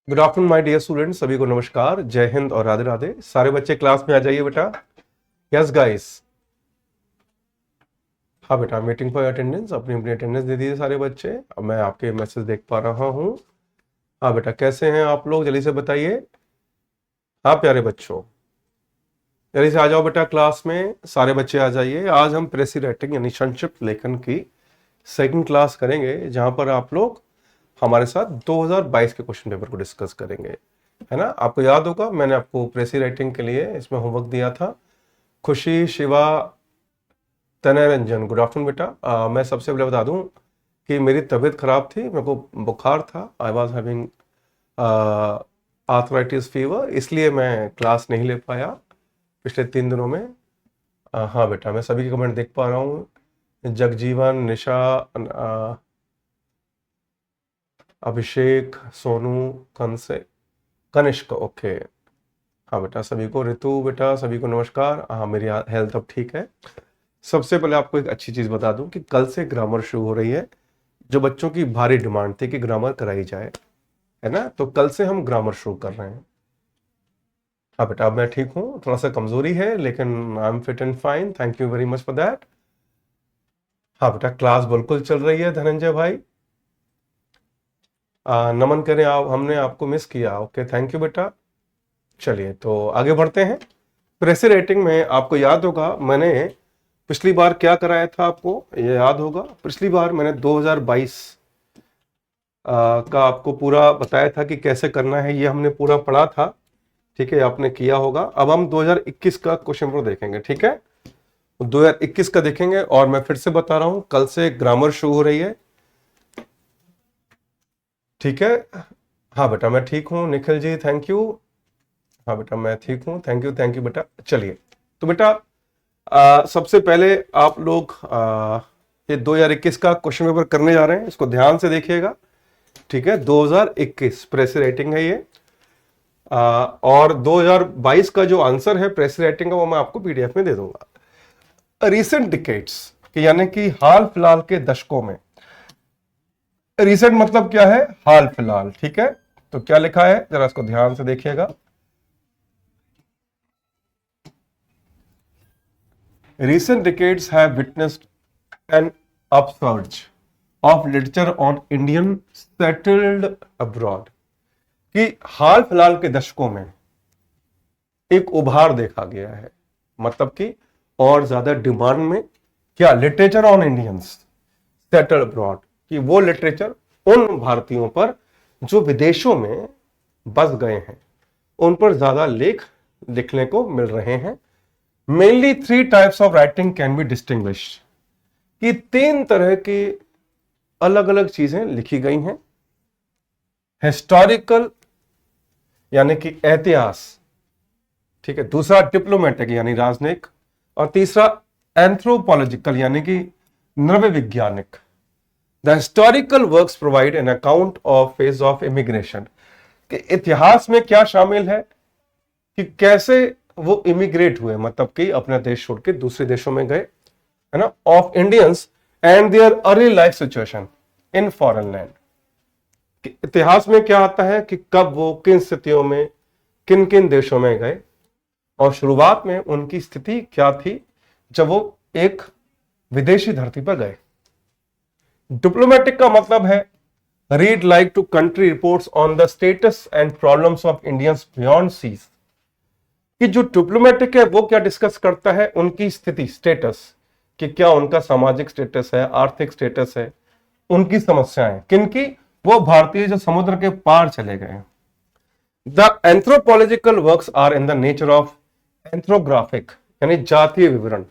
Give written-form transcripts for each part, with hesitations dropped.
Good afternoon my dear students, सभी को नमस्कार, जय हिंद और राधे राधे। सारे बच्चे क्लास में आ जाइए बेटा। Yes guys. हाँ बेटा, मीटिंग फॉर अटेंडेंस, अपनी अपनी अटेंडेंस दे दीजिए सारे बच्चे। अब मैं आपके मैसेज देख पा रहा हूँ। हाँ बेटा, कैसे हैं आप लोग, जल्दी से बताइए। हाँ प्यारे बच्चों, जल्दी से आ जाओ बेटा क्लास में, सारे बच्चे आ जाइए। आज हम प्रेसी राइटिंग यानी संक्षिप्त लेखन की सेकंड क्लास करेंगे, जहां पर आप लोग हमारे साथ 2022 के क्वेश्चन पेपर को डिस्कस करेंगे, है ना। आपको याद होगा मैंने आपको प्रेसी राइटिंग के लिए इसमें होमवर्क दिया था। खुशी, शिवा, तनय रंजन, गुड आफ्टरनून बेटा। मैं सबसे पहले बता दूं कि मेरी तबीयत खराब थी, मेरे को बुखार था। I was having arthritis fever, इसलिए मैं क्लास नहीं ले पाया पिछले 3 दिनों में। हाँ बेटा, मैं सभी के कमेंट देख पा रहा हूँ। जगजीवन, निशा, अभिषेक, सोनू, कंसे, कनिष्क, ओके। हाँ बेटा सभी को, ऋतु बेटा सभी को नमस्कार। हाँ मेरी हेल्थ अब ठीक है। सबसे पहले आपको एक अच्छी चीज बता दूं कि कल से ग्रामर शुरू हो रही है, जो बच्चों की भारी डिमांड थी कि ग्रामर कराई जाए, है ना। तो कल से हम ग्रामर शुरू कर रहे हैं। हाँ बेटा, अब मैं ठीक हूँ, थोड़ा सा कमजोरी है लेकिन I am fit and fine, thank you very much for that. हाँ बेटा, क्लास बिल्कुल चल रही है धनंजय भाई। नमन करें, आप हमने आपको मिस किया, ओके थैंक यू बेटा। चलिए तो आगे बढ़ते हैं। प्रेसी राइटिंग में आपको याद होगा मैंने पिछली बार क्या कराया था, आपको ये याद होगा। पिछली बार मैंने 2022 का आपको पूरा बताया था कि कैसे करना है, ये हमने पूरा पढ़ा था, ठीक है, आपने किया होगा। अब हम 2021 का क्वेश्चन पेपर देखेंगे, ठीक है। 2021 का देखेंगे और मैं फिर से बता रहा हूं कल से ग्रामर शुरू हो रही है, ठीक है। हाँ बेटा मैं ठीक हूँ, निखिल जी थैंक यू। हाँ बेटा मैं ठीक हूँ, थैंक यू बेटा। चलिए तो बेटा सबसे पहले आप लोग ये 2021 का क्वेश्चन पेपर करने जा रहे हैं, इसको ध्यान से देखिएगा, ठीक है। 2021 प्रेस राइटिंग है ये। और 2022 का जो आंसर है प्रेस राइटिंग का, वो मैं आपको पीडीएफ में दे दूंगा। रिसेंट डिकेड्स यानी कि हाल फिलहाल के दशकों में। रिसेंट मतलब क्या है, हाल फिलहाल, ठीक है। तो क्या लिखा है जरा इसको ध्यान से देखिएगा। Recent decades have witnessed an upsurge of literature on Indian settled abroad। कि हाल फिलहाल के दशकों में एक उभार देखा गया है, मतलब कि और ज्यादा डिमांड में क्या, literature on Indians settled abroad, कि वो लिटरेचर उन भारतीयों पर जो विदेशों में बस गए हैं, उन पर ज्यादा लेख लिखने को मिल रहे हैं। Mainly 3 types of writing can be distinguished, कि 3 तरह की अलग अलग चीजें लिखी गई हैं। हिस्टोरिकल यानी कि इतिहास, ठीक है। दूसरा डिप्लोमेटिक यानी राजनयिक, और तीसरा एंथ्रोपोलॉजिकल यानी कि नृव्य वैज्ञानिक। The historical works provide an account of phase of immigration, कि इतिहास में क्या शामिल है, कि कैसे वो इमिग्रेट हुए, मतलब कि अपना देश छोड़ के दूसरे देशों में गए, है ना, of Indians and their early life situation in foreign land. इतिहास में क्या आता है कि कब वो किन स्थितियों में किन किन देशों में गए, और शुरुआत में उनकी स्थिति क्या थी जब वो एक विदेशी धरती पर गए। डिप्लोमेटिक का मतलब है read like to country reports on the status and problems of Indians beyond seas, कि जो डिप्लोमेटिक है वो क्या डिस्कस करता है, उनकी स्थिति, स्टेटस, कि क्या उनका सामाजिक स्टेटस है, आर्थिक स्टेटस है, उनकी समस्याएं किनकी, वो भारतीय जो समुद्र के पार चले गए। The anthropological works are in the nature of ethnographic यानी जातीय विवरण,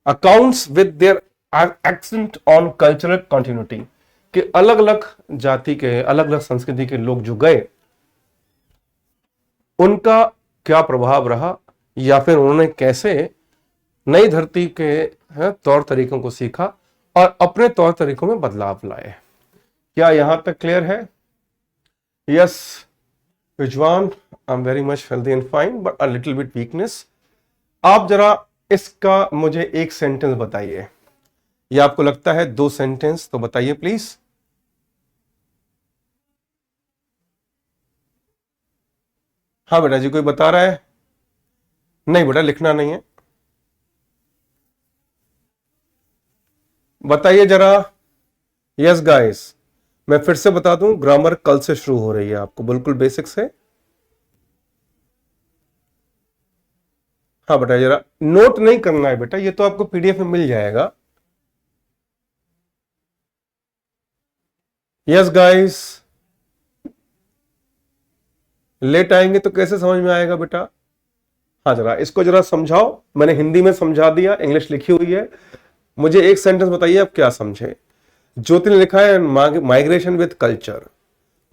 accounts with their accent on cultural continuity, कि अलग अलग जाति के, अलग अलग संस्कृति के लोग जो गए, उनका क्या प्रभाव रहा, या फिर उन्होंने कैसे नई धरती के तौर तरीकों को सीखा और अपने तौर तरीकों में बदलाव लाए। क्या यहां तक क्लियर है? Yes Vijwan, I am very much healthy and fine but a little bit weakness. आप जरा इसका मुझे एक सेंटेंस बताइए, या आपको लगता है 2 सेंटेंस, तो बताइए प्लीज। हाँ बेटा जी, कोई बता रहा है? नहीं बेटा, लिखना नहीं है। बताइए जरा। यस गाइस, मैं फिर से बता दूं, ग्रामर कल से शुरू हो रही है आपको, बिल्कुल बेसिक से। हाँ बेटा, जरा नोट नहीं करना है बेटा, ये तो आपको पीडीएफ में मिल जाएगा। यस गाइस, लेट आएंगे तो कैसे समझ में आएगा बेटा? हाँ, जरा इसको जरा समझाओ। मैंने हिंदी में समझा दिया, इंग्लिश लिखी हुई है। मुझे एक सेंटेंस बताइए आप क्या समझे। ज्योति ने लिखा है माइग्रेशन विद कल्चर,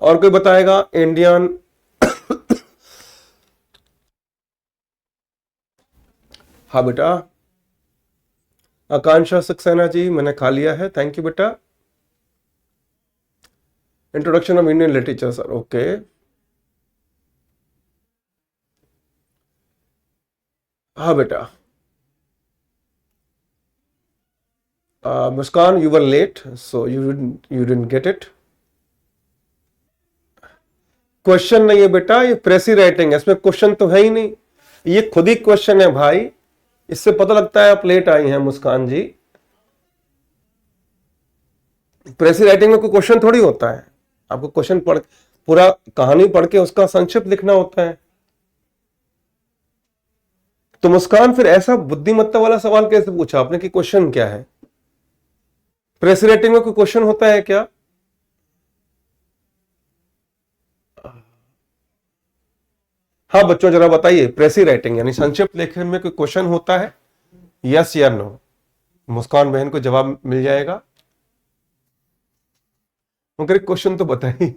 और कोई बताएगा इंडियन। हाँ बेटा, आकांक्षा सक्सेना जी, मैंने खा लिया है, थैंक यू बेटा। Introduction of Indian literature sir, okay. हाँ बेटा। Muskan, you were late, so you didn't get it. Question नहीं है बेटा, ये प्रेसी राइटिंग है, इसमें क्वेश्चन तो है ही नहीं, ये खुद ही क्वेश्चन है भाई। इससे पता लगता है आप लेट आई हैं मुस्कान जी। प्रेसी राइटिंग में कोई क्वेश्चन थोड़ी होता है, आपको क्वेश्चन पढ़, पूरा कहानी पढ़ के उसका संक्षिप्त लिखना होता है। तो मुस्कान, फिर ऐसा बुद्धिमत्ता वाला सवाल कैसे पूछा आपने कि क्वेश्चन क्या है? प्रेसी राइटिंग में कोई क्वेश्चन होता है क्या? हाँ बच्चों, जरा बताइए, प्रेसी राइटिंग यानी संक्षिप्त लेखन में कोई क्वेश्चन होता है? यस या नो? मुस्कान बहन को जवाब मिल जाएगा। मगर क्वेश्चन तो बताइए।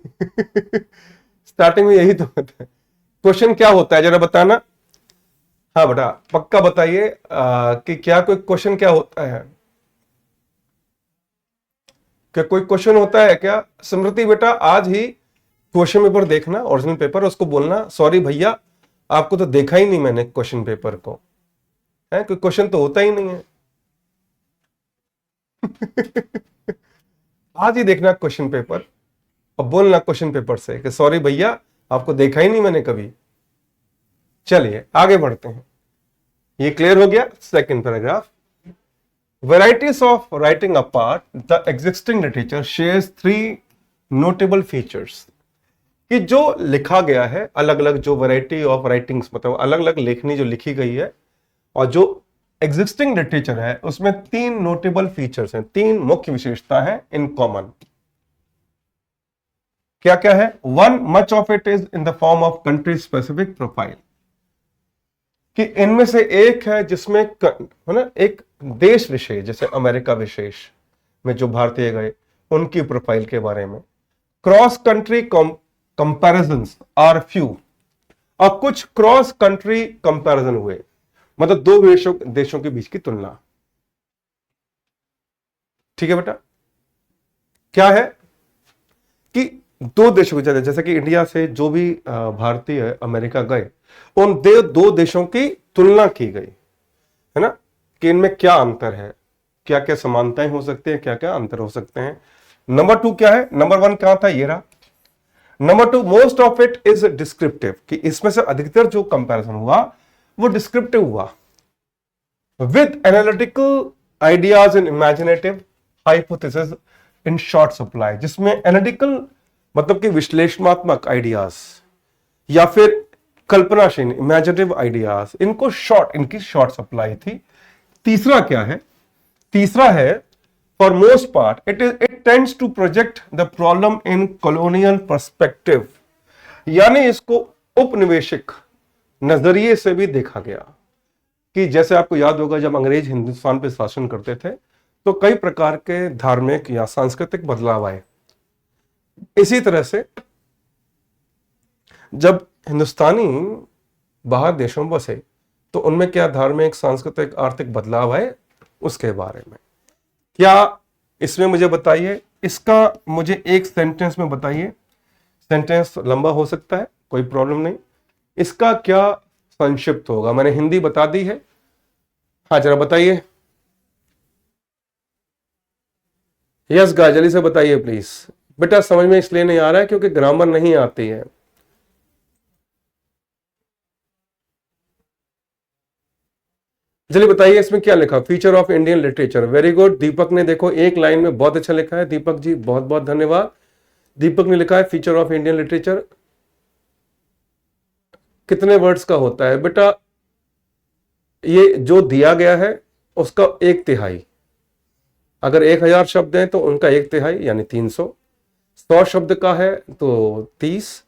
स्टार्टिंग में यही तो होता है, क्वेश्चन क्या होता है जरा बताना। हाँ बेटा, पक्का बताइए कि क्या कोई क्वेश्चन क्या होता है? क्या कोई क्वेश्चन होता है क्या? स्मृति बेटा, आज ही क्वेश्चन पेपर देखना, ओरिजिनल पेपर, उसको बोलना सॉरी भैया, आपको तो देखा ही नहीं मैंने क्वेश्चन पेपर को, है कोई क्वेश्चन तो होता ही नहीं है। आज ही देखना क्वेश्चन पेपर और बोलना क्वेश्चन पेपर से कि सॉरी भैया, आपको देखा ही नहीं मैंने कभी। चलिए आगे बढ़ते हैं, ये क्लियर हो गया। Second paragraph, varieties of writing apart, the existing literature shares three notable features। कि जो लिखा गया है, अलग अलग जो वैरायटी ऑफ राइटिंग्स, मतलब अलग अलग लेखनी जो लिखी गई है, और जो एग्जिस्टिंग लिटरेचर है, उसमें तीन नोटेबल फीचर्स हैं, तीन मुख्य विशेषता है इन कॉमन। क्या क्या है? One, much of it is in the form of country specific profile, कि इनमें से एक है जिसमें है ना, एक देश विशेष, जैसे अमेरिका विशेष में जो भारतीय गए उनकी प्रोफाइल के बारे में। Cross country comparisons are few, और कुछ क्रॉस कंट्री कंपैरिजन हुए, मतलब दो देशों के बीच की तुलना। ठीक है बेटा, क्या है कि दो देशों की, जैसे कि इंडिया से जो भी भारतीय अमेरिका गए, उन दो देशों की तुलना की गई, है ना, कि इनमें क्या अंतर है, क्या क्या समानताएं हो सकती हैं, क्या क्या अंतर हो सकते हैं। नंबर टू क्या है? नंबर वन क्या था, ये रहा। Number two, most of it is descriptive, कि इसमें से अधिकतर जो कंपैरिजन हुआ वो डिस्क्रिप्टिव हुआ, with analytical ideas in imaginative hypothesis in short supply, जिसमें एनालिटिकल मतलब कि विश्लेषणात्मक आइडियाज या फिर कल्पनाशील इमेजिनेटिव आइडियाज, इनकी शॉर्ट सप्लाई थी। तीसरा क्या है? तीसरा है, for most part it tends to project the problem in colonial perspective, यानी इसको उपनिवेशिक नजरिए से भी देखा गया। कि जैसे आपको याद होगा, जब अंग्रेज हिंदुस्तान पे शासन करते थे तो कई प्रकार के धार्मिक या सांस्कृतिक बदलाव आए। इसी तरह से जब हिंदुस्तानी बाहर देशों में बसे तो उनमें क्या धार्मिक, सांस्कृतिक, आर्थिक बदलाव आए, उसके बारे में क्या इसमें मुझे बताइए। इसका मुझे एक सेंटेंस में बताइए, सेंटेंस लंबा हो सकता है, कोई प्रॉब्लम नहीं। इसका क्या संक्षिप्त होगा? मैंने हिंदी बता दी है, हाँ जरा बताइए। यस गाय, जल्दी से बताइए प्लीज। बेटा समझ में इसलिए नहीं आ रहा है क्योंकि ग्रामर नहीं आती है। चलिए बताइए इसमें क्या लिखा, feature of Indian literature. Very good, Deepak ने देखो एक लाइन में बहुत अच्छा लिखा है। दीपक जी बहुत बहुत धन्यवाद। दीपक ने लिखा है फीचर ऑफ इंडियन लिटरेचर कितने वर्ड्स का होता है बेटा, ये जो दिया गया है उसका 1/3। अगर 1000 शब्द हैं तो उनका 1/3 यानी 300। 100 शब्द का है तो 30,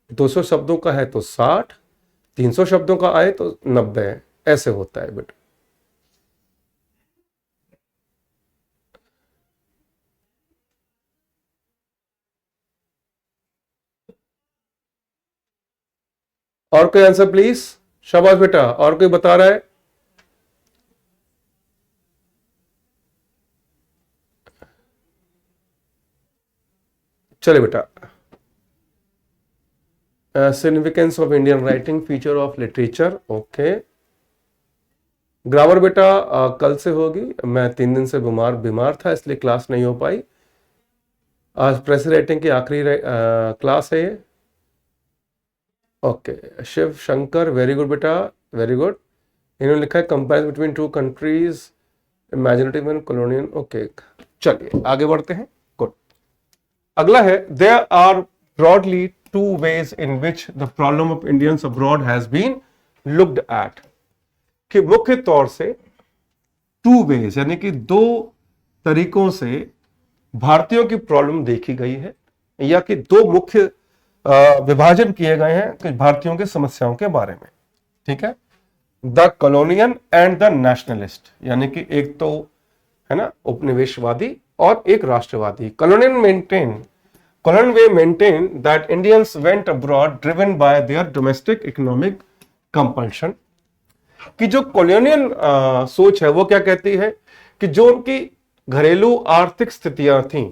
200 शब्दों का है तो 60, 300 शब्दों का आए तो 90। ऐसे होता है बेटा। और कोई आंसर प्लीज, शाबाश बेटा। और कोई बता रहा है? चले बेटा, significance of Indian writing, feature of literature, okay. Grammar बेटा कल से होगी, मैं 3 दिन से बीमार था इसलिए क्लास नहीं हो पाई। आज प्रेस राइटिंग की आखिरी क्लास है ये। Okay Shiv Shankar, very good बेटा, वेरी गुड। इन्होंने लिखा है comparison between two countries, imaginative and colonial. Okay चलिए आगे बढ़ते हैं। गुड। अगला है, there are broadly two ways in which the problem of Indians abroad has been looked at. कि मुख्य तौर से टू वेज यानी कि 2 तरीकों से भारतीयों की प्रॉब्लम देखी गई है, या कि 2 मुख्य विभाजन किए गए हैं कि भारतीयों की समस्याओं के बारे में। ठीक है, the colonial and the nationalist, यानी कि एक तो है ना उपनिवेशवादी और एक राष्ट्रवादी। कॉलोनियन वे maintain that Indians went abroad driven by their domestic economic compulsion. कि जो कॉलोनियल सोच है वो क्या कहती है कि जो उनकी घरेलू आर्थिक स्थितियां थी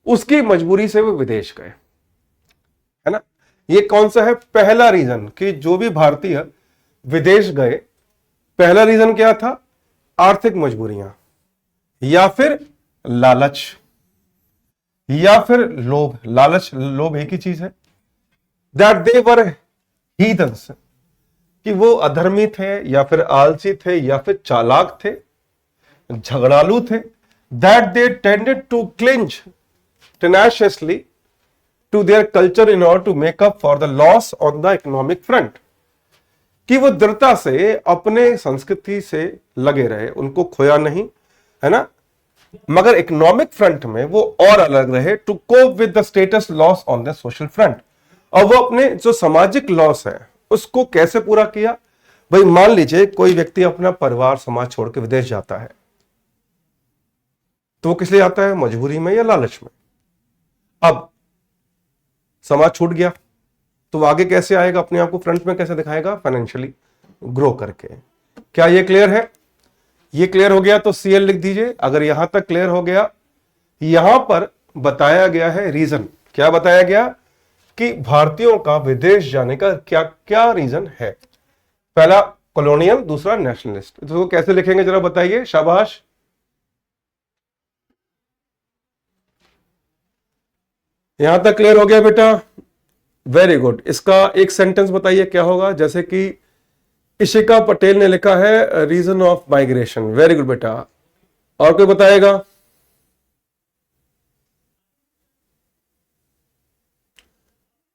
उसकी मजबूरी से वो विदेश गए, है ना। ये कौन सा है पहला रीजन कि जो भी भारतीय विदेश गए, पहला रीजन क्या था? आर्थिक मजबूरियां, या फिर लालच, या फिर लोभ। लालच लोभ एक ही चीज है। दैट दे वर हीथन्स, कि वो अधर्मी थे या फिर आलसी थे या फिर चालाक थे, झगड़ालू थे। That they tended to clinch tenaciously to their culture in order to make up for the loss on the economic front। कि वो दृढ़ता से अपने संस्कृति से लगे रहे, उनको खोया नहीं, है ना, मगर इकोनॉमिक फ्रंट में वो और अलग रहे, to cope with the status loss on the social front. और वो अपने जो सामाजिक लॉस है उसको कैसे पूरा किया? भाई मान लीजिए कोई व्यक्ति अपना परिवार समाज छोड़ के विदेश जाता है, तो वो किस लिए आता है? मजबूरी में या लालच में। अब समाज छूट गया तो वो आगे कैसे आएगा? अपने आप को फ्रंट में कैसे दिखाएगा? फाइनेंशियली ग्रो करके। क्या ये क्लियर है? ये क्लियर हो गया तो सीएल लिख दीजिए। अगर यहां तक क्लियर हो गया, यहां पर बताया गया है रीजन। क्या बताया गया? कि भारतीयों का विदेश जाने का क्या क्या रीजन है। पहला कॉलोनियल, दूसरा नेशनलिस्ट। तो कैसे लिखेंगे जरा बताइए, शाबाश। यहां तक क्लियर हो गया बेटा? Very good. इसका एक सेंटेंस बताइए क्या होगा। जैसे कि इशिका पटेल ने लिखा है reason of migration. Very good बेटा। और कोई बताएगा?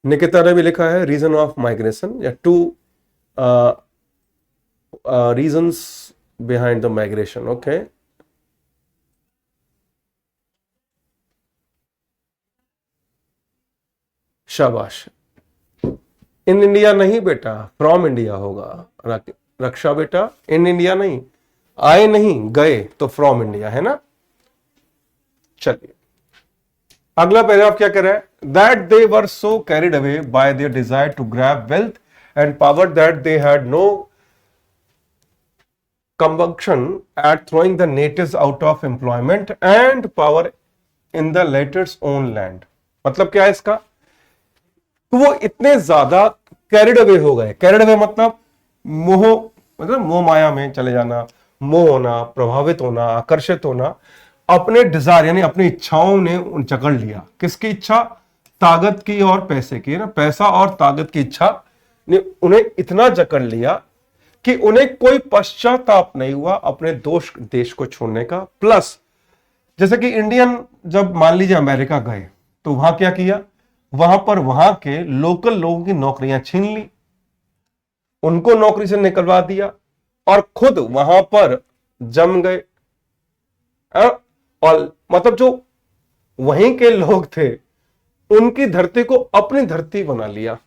निकिता ने भी लिखा है रीजन ऑफ माइग्रेशन, या 2 reasons behind the migration. Okay शाबाश। इन इंडिया नहीं बेटा, फ्रॉम इंडिया होगा। रक्षा बेटा, इन इंडिया नहीं, आए नहीं गए तो फ्रॉम इंडिया, है ना। चलिए अगला पैराग्राफ क्या कह रहा है? That they were so carried away by their desire to grab wealth and power that they had no compunction at throwing the natives out of employment and power in the latter's own land. मतलब क्या है इसका? तो वो इतने ज्यादा carried away हो गए। कैरिड अवे मतलब मोह, मतलब मोह माया में चले जाना, मोह होना, प्रभावित होना, आकर्षित होना। अपने डिजायर यानी अपनी इच्छाओं ने जकड़ लिया। किसकी इच्छा? ताकत की और पैसे की, है ना। पैसा और ताकत की इच्छा ने उन्हें इतना जकड़ लिया कि उन्हें कोई पश्चाताप नहीं हुआ अपने देश को छोड़ने का। प्लस जैसे कि इंडियन जब मान लीजिए अमेरिका गए तो वहां क्या किया, वहां पर वहां के लोकल लोगों की नौकरियां छीन ली, उनको नौकरी से निकलवा दिया और खुद वहां पर जम गए। और मतलब जो वहीं के लोग थे उनकी धरती को अपनी धरती बना लिया।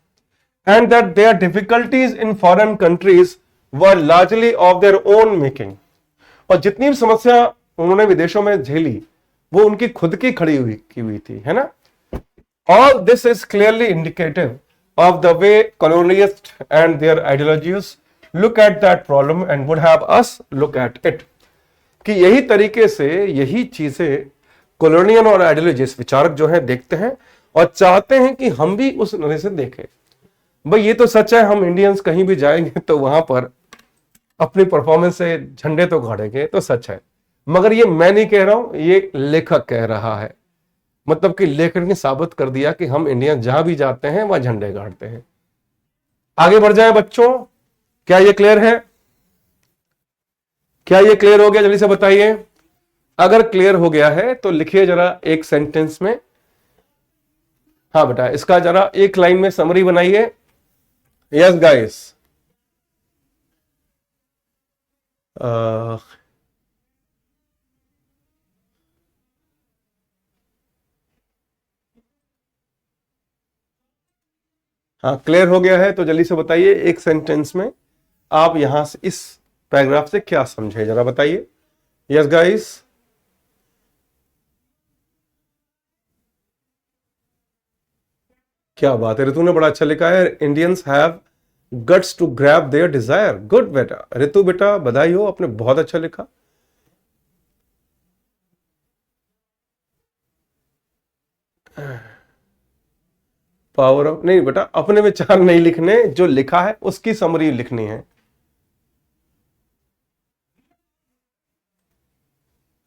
And that their difficulties in foreign countries were largely of their own making. और जितनी भी समस्या उन्होंने विदेशों में झेली वो उनकी खुद की खड़ी हुई थी, है ना। All this is clearly indicative of the way colonialists and their ideologies look at that problem and would have us look at it। कि यही तरीके से यही चीजें कॉलोनियल और आइडियोलॉजिस्ट विचारक जो है देखते हैं और चाहते हैं कि हम भी उस नजर से देखें। भाई ये तो सच है, हम इंडियंस कहीं भी जाएंगे तो वहां पर अपनी परफॉर्मेंस से झंडे तो गाड़ेंगे, तो सच है। मगर ये मैं नहीं कह रहा हूं, ये लेखक कह रहा है। मतलब कि लेखक ने साबित कर दिया कि हम इंडिया जहां भी जाते हैं वहां झंडे गाड़ते हैं। आगे बढ़ जाए बच्चों, क्या ये क्लियर है? क्या ये क्लियर हो गया? जल्दी से बताइए। अगर क्लियर हो गया है तो लिखिए जरा एक सेंटेंस में। हाँ बेटा, इसका जरा एक लाइन में समरी बनाइए। Yes guys. हाँ क्लियर हो गया है तो जल्दी से बताइए एक सेंटेंस में आप यहां से इस पैराग्राफ से क्या समझे, जरा बताइए। Yes guys. क्या बात है, ऋतु ने बड़ा अच्छा लिखा है। Indians have guts to grab their desire. Good बेटा, ऋतु बेटा बधाई हो, आपने बहुत अच्छा लिखा। पावर ऑफ नहीं बेटा, अपने विचार नहीं लिखने, जो लिखा है उसकी समरी लिखनी है।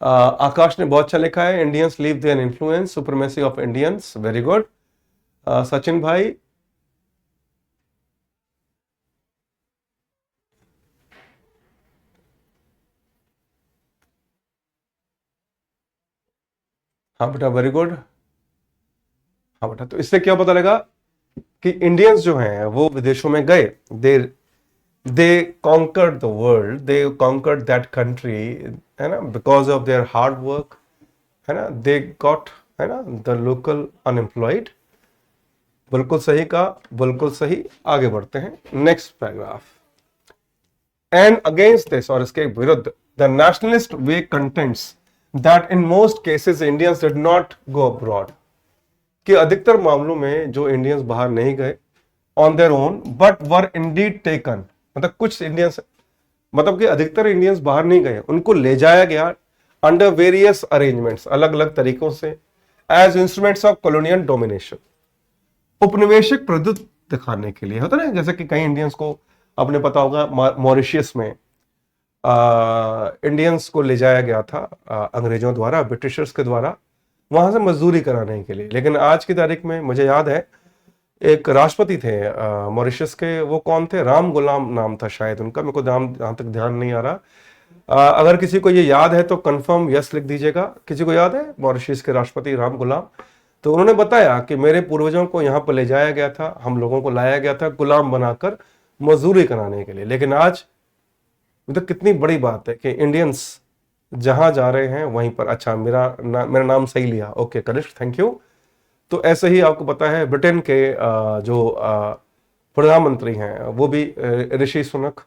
आकाश ने बहुत अच्छा लिखा है। Indians leave their influence, supremacy of Indians. Very good. Sachin भाई। हाँ बेटा वेरी गुड। हाँ बेटा, तो इससे क्या पता लगा कि इंडियंस जो हैं वो विदेशों में गए, they conquered the world, they conquered that country, है ना, because of their hard work, है ना। दे गॉट, है ना, द लोकल अनएम्प्लॉयड। बिल्कुल सही कहा, बिल्कुल सही। आगे बढ़ते हैं next paragraph. And against this, और इसके विरुद्ध, the nationalist way contents that in most cases Indians did not go abroad. कि अधिकतर मामलों में जो इंडियंस बाहर नहीं गए on their own but were Indeed taken, मतलब कुछ इंडियंस, मतलब कि अधिकतर इंडियंस बाहर नहीं गए, उनको ले जाया गया अंडर वेरियस अरेंजमेंट्स, अलग अलग तरीकों से, as instruments of colonial domination. उपनिवेशिक प्रभुत्व दिखाने के लिए होता ना, जैसे कि कई इंडियंस को आपने पता होगा मॉरिशियस में इंडियंस को ले जाया गया था अंग्रेजों द्वारा, ब्रिटिशर्स के द्वारा, वहां से मजदूरी कराने के लिए। लेकिन आज की तारीख में मुझे याद है एक राष्ट्रपति थे मॉरिशस के, वो कौन थे, राम गुलाम नाम था शायद उनका, मेरे को नाम जहां तक ध्यान नहीं आ रहा। अगर किसी को ये याद है तो कंफर्म यस लिख दीजिएगा। किसी को याद है मॉरिशस के राष्ट्रपति राम गुलाम? तो उन्होंने बताया कि मेरे पूर्वजों को यहाँ पर ले जाया गया था, हम लोगों को लाया गया था गुलाम बनाकर मजदूरी कराने के लिए। लेकिन आज तो कितनी बड़ी बात है कि इंडियंस जहां जा रहे हैं वहीं पर, अच्छा मेरा नाम सही लिया, ओके कनिष्क, थैंक यू। तो ऐसे ही आपको पता है ब्रिटेन के जो प्रधानमंत्री हैं वो भी ऋषि सुनक,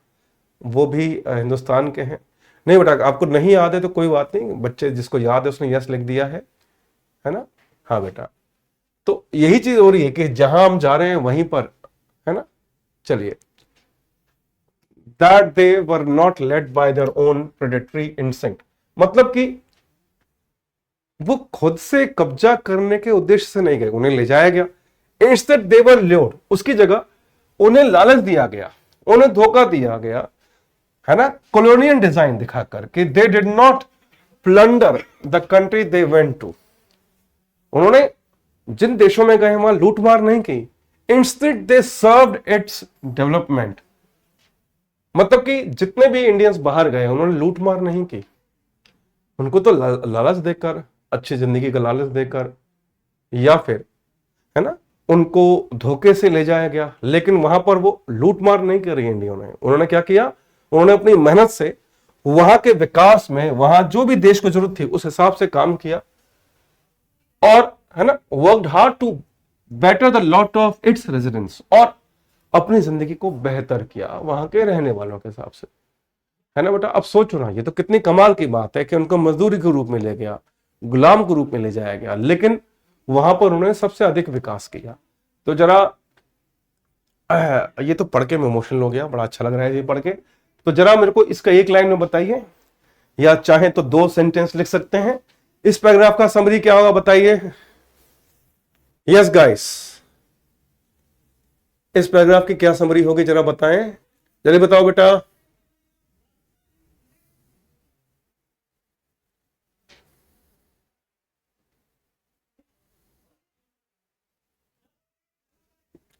वो भी हिंदुस्तान के हैं। नहीं बेटा, आपको नहीं याद है तो कोई बात नहीं, बच्चे जिसको याद है उसने यस लिख दिया है ना। हाँ बेटा, तो यही चीज हो रही है कि जहां हम जा रहे हैं वहीं पर, है ना। चलिए, that they were not led by their own predatory instinct, मतलब कि वो खुद से कब्जा करने के उद्देश्य से नहीं गए, उन्हें ले जाया गया। Instead they were lured, उसकी जगह उन्हें लालच दिया गया, उन्हें धोखा दिया गया, है ना, कॉलोनियल डिजाइन दिखाकर कि they did not plunder the country they went to। उन्होंने जिन देशों में गए वहां लूटमार नहीं की। Instead they served its development, मतलब कि जितने भी इंडियंस बाहर गए उन्होंने लूट मार नहीं की, उनको तो लालच देकर, अच्छी जिंदगी का लालच देकर, या फिर है ना उनको धोखे से ले जाया गया, लेकिन वहां पर वो लूट मार नहीं करी इंडिया ने। उन्होंने क्या किया, उन्होंने अपनी मेहनत से वहां के विकास में, वहां जो भी देश को जरूरत थी उस हिसाब से काम किया, और है ना worked hard to better the lot of its residents, और अपनी जिंदगी को बेहतर किया वहां के रहने वालों के हिसाब से, है ना बेटा। अब सोचो ना, ये तो कितनी कमाल की बात है कि उनको मजदूरी के रूप में ले गया, गुलाम के रूप में ले जाया गया, लेकिन वहां पर उन्होंने सबसे अधिक विकास किया। तो जरा ये तो पढ़ के मैं इमोशनल हो गया, बड़ा अच्छा लग रहा है ये पढ़ के। तो जरा मेरे को इसका एक लाइन में बताइए, या चाहे तो 2 सेंटेंस लिख सकते हैं। इस पैराग्राफ का समरी क्या होगा बताइए। यस गाइस, इस पैराग्राफ की क्या समरी होगी जरा बताएं, जल्दी बताओ बेटा।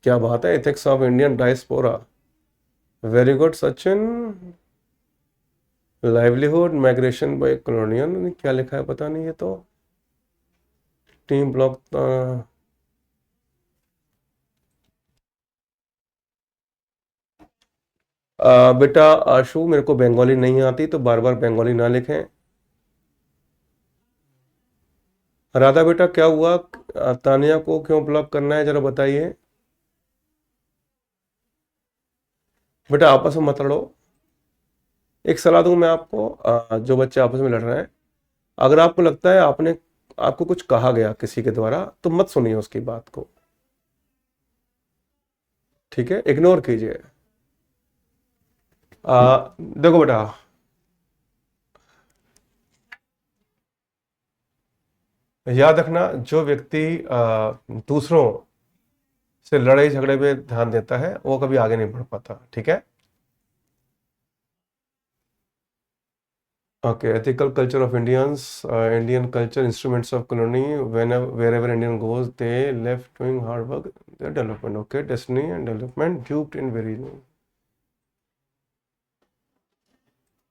क्या बात है, ethics of Indian diaspora, very good Sachin. Livelihood migration by colonial, क्या लिखा है पता नहीं, ये तो टीम ब्लॉक। बेटा आशु, मेरे को बंगाली नहीं आती तो बार बार बंगाली ना लिखें। राधा बेटा क्या हुआ, तानिया को क्यों ब्लॉक करना है जरा बताइए। बेटा आपस में मत लड़ो, एक सलाह दूं मैं आपको, जो बच्चे आपस में लड़ रहे हैं, अगर आपको लगता है आपको कुछ कहा गया किसी के द्वारा तो मत सुनिए उसकी बात को, ठीक है, इग्नोर कीजिए। देखो बेटा, याद रखना, जो व्यक्ति दूसरों से लड़ाई झगड़े में ध्यान देता है वो कभी आगे नहीं बढ़ पाता, ठीक है। Okay, ethical culture of Indians, Indian culture instruments of colony, wherever Indian goes they left doing hard work, their development, okay, destiny and development duped in very,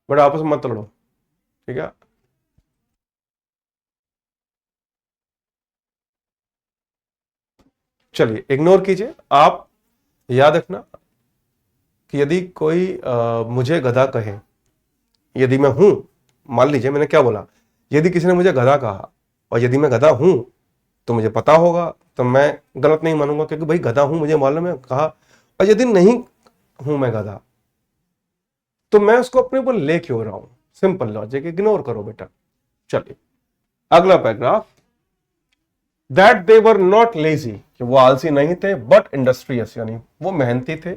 but आपस में मत लड़ो, ठीक है। चलिए इग्नोर कीजिए आप। याद रखना कि यदि कोई मुझे गधा कहे, यदि मैं हूं, मान लीजिए मैंने क्या बोला, यदि किसी ने मुझे गधा कहा और यदि मैं गधा हूं तो मुझे पता होगा, तो मैं गलत नहीं मानूंगा क्योंकि भाई गधा हूं मुझे मालूम है कहा। और यदि नहीं हूं मैं गधा तो मैं उसको अपने ऊपर ले क्यों रहा हूं, सिंपल लॉजिक, इग्नोर करो बेटा। चलिए अगला paragraph, that they were not lazy, कि वो आलसी नहीं थे, बट इंडस्ट्रियस, यानी वो मेहनती थे,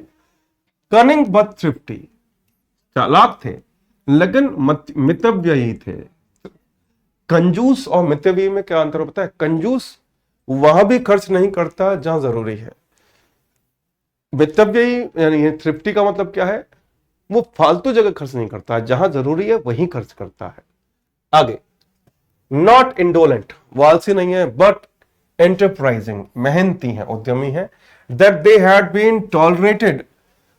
कनिंग बट थ्रिफ्टी, चालाक थे लेकिन मितव्ययी थे। कंजूस और मितव्ययी में क्या अंतर होता है, कंजूस वहां भी खर्च नहीं करता जहां जरूरी है, मितव्ययी यानी थ्रिफ्टी का मतलब क्या है, वो फालतू जगह खर्च नहीं करता, जहां जरूरी है वहीं खर्च करता है। आगे, नॉट इंडोलेंट, वो आलसी नहीं है, बट एंटरप्राइजिंग, मेहनती है, उद्यमी है, that they had been tolerated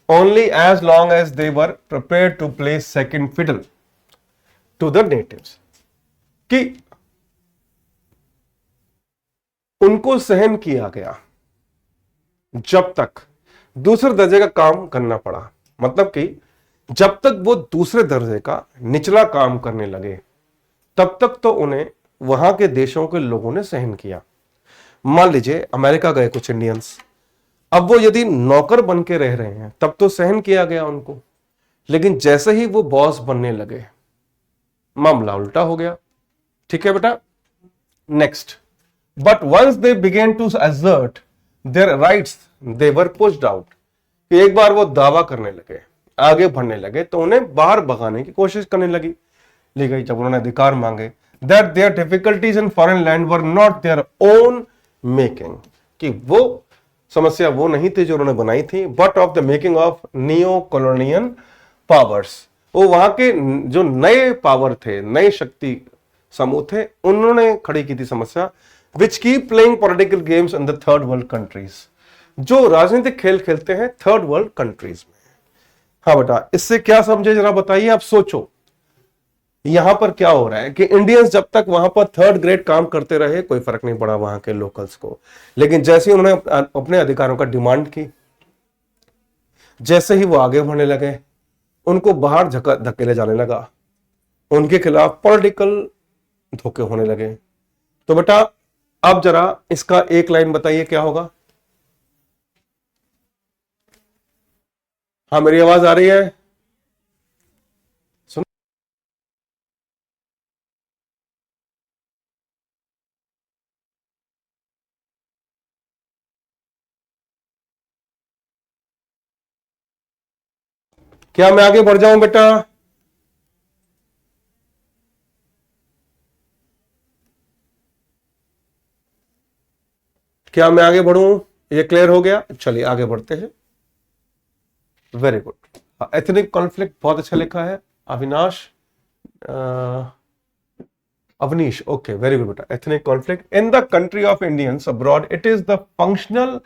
only as long as they were prepared to play second fiddle to the natives, कि उनको सहन किया गया जब तक दूसरे दर्जे का काम करना पड़ा, मतलब कि जब तक वो दूसरे दर्जे का निचला काम करने लगे तब तक तो उन्हें वहां के देशों के लोगों ने सहन किया। मान लीजिए अमेरिका गए कुछ इंडियंस, अब वो यदि नौकर बन के रह रहे हैं तब तो सहन किया गया उनको, लेकिन जैसे ही वो बॉस बनने लगे मामला उल्टा हो गया, ठीक है बेटा। Next, but once they begin to assert their rights they were pushed out, कि एक बार वो दावा करने लगे, आगे बढ़ने लगे तो उन्हें बाहर भगाने की कोशिश करने लगी, लेकिन जब उन्होंने अधिकार मांगे, that their difficulties in foreign land were not their own making, कि वो समस्या वो नहीं थी जो उन्होंने बनाई थी, but of the making of neo colonial powers, वो वहां के जो नए पावर थे, नए शक्ति समूह थे, उन्होंने खड़ी की थी समस्या, which keep playing political games in the third world countries, जो राजनीतिक खेल खेलते हैं थर्ड वर्ल्ड कंट्रीज में। हाँ बेटा, इससे क्या समझे जरा बताइए, आप सोचो यहां पर क्या हो रहा है कि इंडियंस जब तक वहां पर थर्ड ग्रेड काम करते रहे कोई फर्क नहीं पड़ा वहां के लोकल्स को, लेकिन जैसे ही उन्होंने अपने अधिकारों का डिमांड की, जैसे ही वो आगे बढ़ने लगे, उनको बाहर धकेले जाने लगा, उनके खिलाफ पॉलिटिकल धोखे होने लगे। तो बेटा अब जरा इसका एक लाइन बताइए क्या होगा। हाँ मेरी आवाज आ रही है? सुन, क्या मैं आगे बढ़ जाऊं बेटा? क्या मैं आगे बढ़ूं? ये क्लियर हो गया? चलिए आगे बढ़ते हैं। Very good. एथनिक कॉन्फ्लिक्ट बहुत अच्छा लिखा है Avinash, Avnish, okay, very good beta. Ethnic conflict in the country of Indians abroad, it is the functional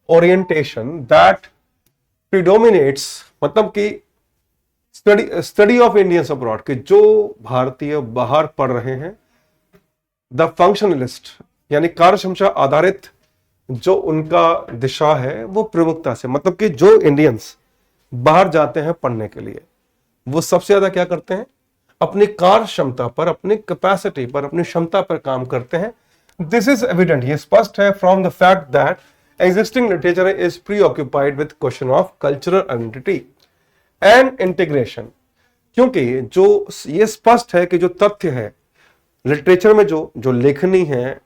orientation that predominates, मतलब कि स्टडी ऑफ इंडियंस अब्रॉड के जो भारतीय बाहर पढ़ रहे हैं, द फंक्शनलिस्ट यानी कार्यक्षमता आधारित जो उनका दिशा है वो प्रमुखता से, मतलब कि जो इंडियंस बाहर जाते हैं पढ़ने के लिए वो सबसे ज्यादा क्या करते हैं, अपनी कार्य क्षमता पर, अपनी कैपेसिटी पर, अपनी क्षमता पर काम करते हैं। दिस इज एविडेंट, ये स्पष्ट है from the fact that existing literature is pre occupied with question of cultural identity and integration. क्योंकि जो ये स्पष्ट है कि जो तथ्य है लिटरेचर में जो जो लेखनी है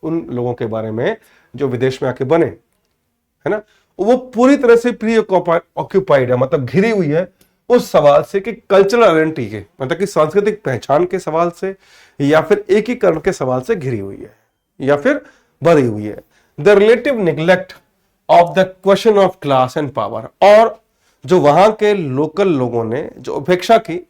उन लोगों के बारे में जो विदेश में आके बने, है ना, वो पूरी तरह से प्री ऑक्यूपाइड है, मतलब घिरी हुई है उस सवाल से कि कल्चरल आइडेंटिटी के, मतलब कि सांस्कृतिक पहचान के सवाल से या फिर एकीकरण के सवाल से घिरी हुई है या फिर भरी हुई है। The relative neglect of the question of class and power, और जो वहां के लोकल लोगों ने जो उपेक्षा की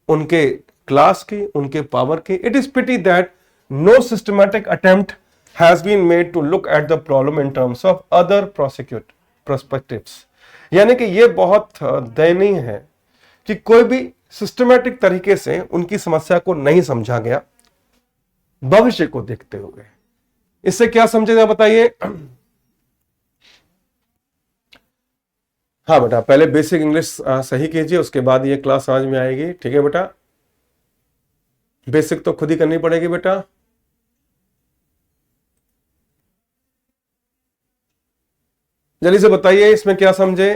उनके क्लास की, उनके पावर की। It is pity that no systematic attempt has been made to look at the problem in terms of other prospectives. यानी कि यह बहुत दयनीय है कि कोई भी सिस्टमैटिक तरीके से उनकी समस्या को नहीं समझा गया भविष्य को देखते हुए। इससे क्या समझेगा बताइए? हाँ बेटा, पहले बेसिक इंग्लिश सही कीजिए, उसके बाद ये क्लास समझ में आएगी। ठीक है बेटा, बेसिक तो खुद ही करनी पड़ेगी बेटा। जल्दी से बताइए इसमें क्या समझे।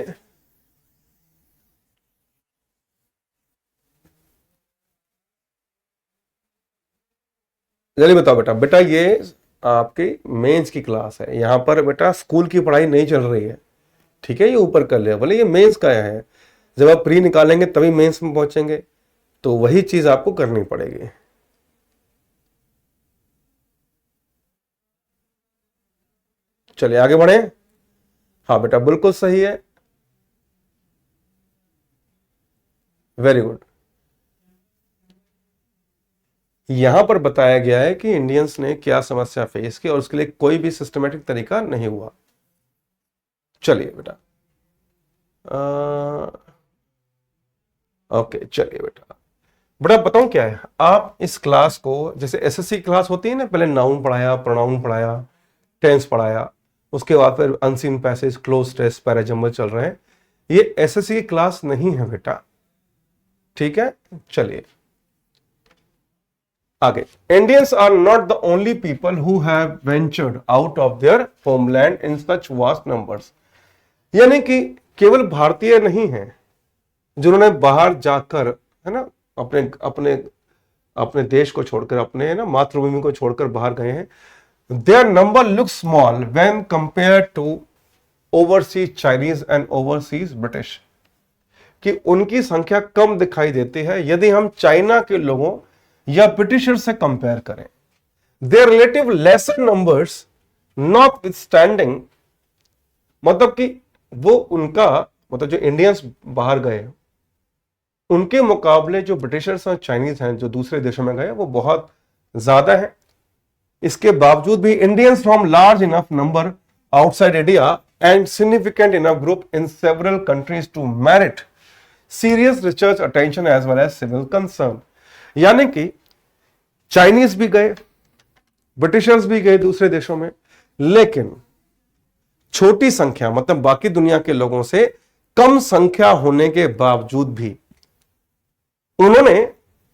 जल्दी बताओ बेटा। बेटा ये आपकी मेंस की क्लास है, यहां पर बेटा स्कूल की पढ़ाई नहीं चल रही है। ठीक है, ये ऊपर कर लिया, बोले ये मेंस का है, जब आप प्री निकालेंगे तभी मेंस में पहुंचेंगे, तो वही चीज आपको करनी पड़ेगी। चलिए आगे बढ़े। हाँ बेटा बिल्कुल सही है, वेरी गुड। यहां पर बताया गया है कि इंडियंस ने क्या समस्या फेस की और उसके लिए कोई भी सिस्टमेटिक तरीका नहीं हुआ। चलिए बेटा, ओके चलिए बेटा। बेटा बताऊं क्या है, आप इस क्लास को जैसे एसएससी क्लास होती है ना, पहले नाउन पढ़ाया, प्रोनाउन पढ़ाया, टेंस पढ़ाया, उसके बाद फिर unseen passage, cloze test, parajumble चल रहे हैं। ये एसएससी की क्लास नहीं है बेटा, ठीक है। चलिए आगे। Indians are not the only people who have ventured out of their homeland in such vast numbers. यानी कि केवल भारतीय नहीं है जिन्होंने बाहर जाकर, है ना, अपने अपने अपने देश को छोड़कर, अपने ना मातृभूमि को छोड़कर बाहर गए हैं। Their number look small when compare to overseas Chinese and overseas British, कि उनकी संख्या कम दिखाई देती है यदि हम चाइना के लोगों या ब्रिटिशर से कंपेयर करें। Their relative lesser numbers notwithstanding, मतलब कि वो उनका, मतलब जो इंडियंस बाहर गए उनके मुकाबले जो ब्रिटिशर्स और चाइनीज हैं जो दूसरे देशों में गए वो बहुत ज्यादा है। इसके बावजूद भी Indians from large enough number outside India and significant enough group in several countries to merit serious research attention as well as civil concern. यानी कि चाइनीज भी गए, ब्रिटिशर्स भी गए दूसरे देशों में, लेकिन छोटी संख्या, मतलब बाकी दुनिया के लोगों से कम संख्या होने के बावजूद भी उन्होंने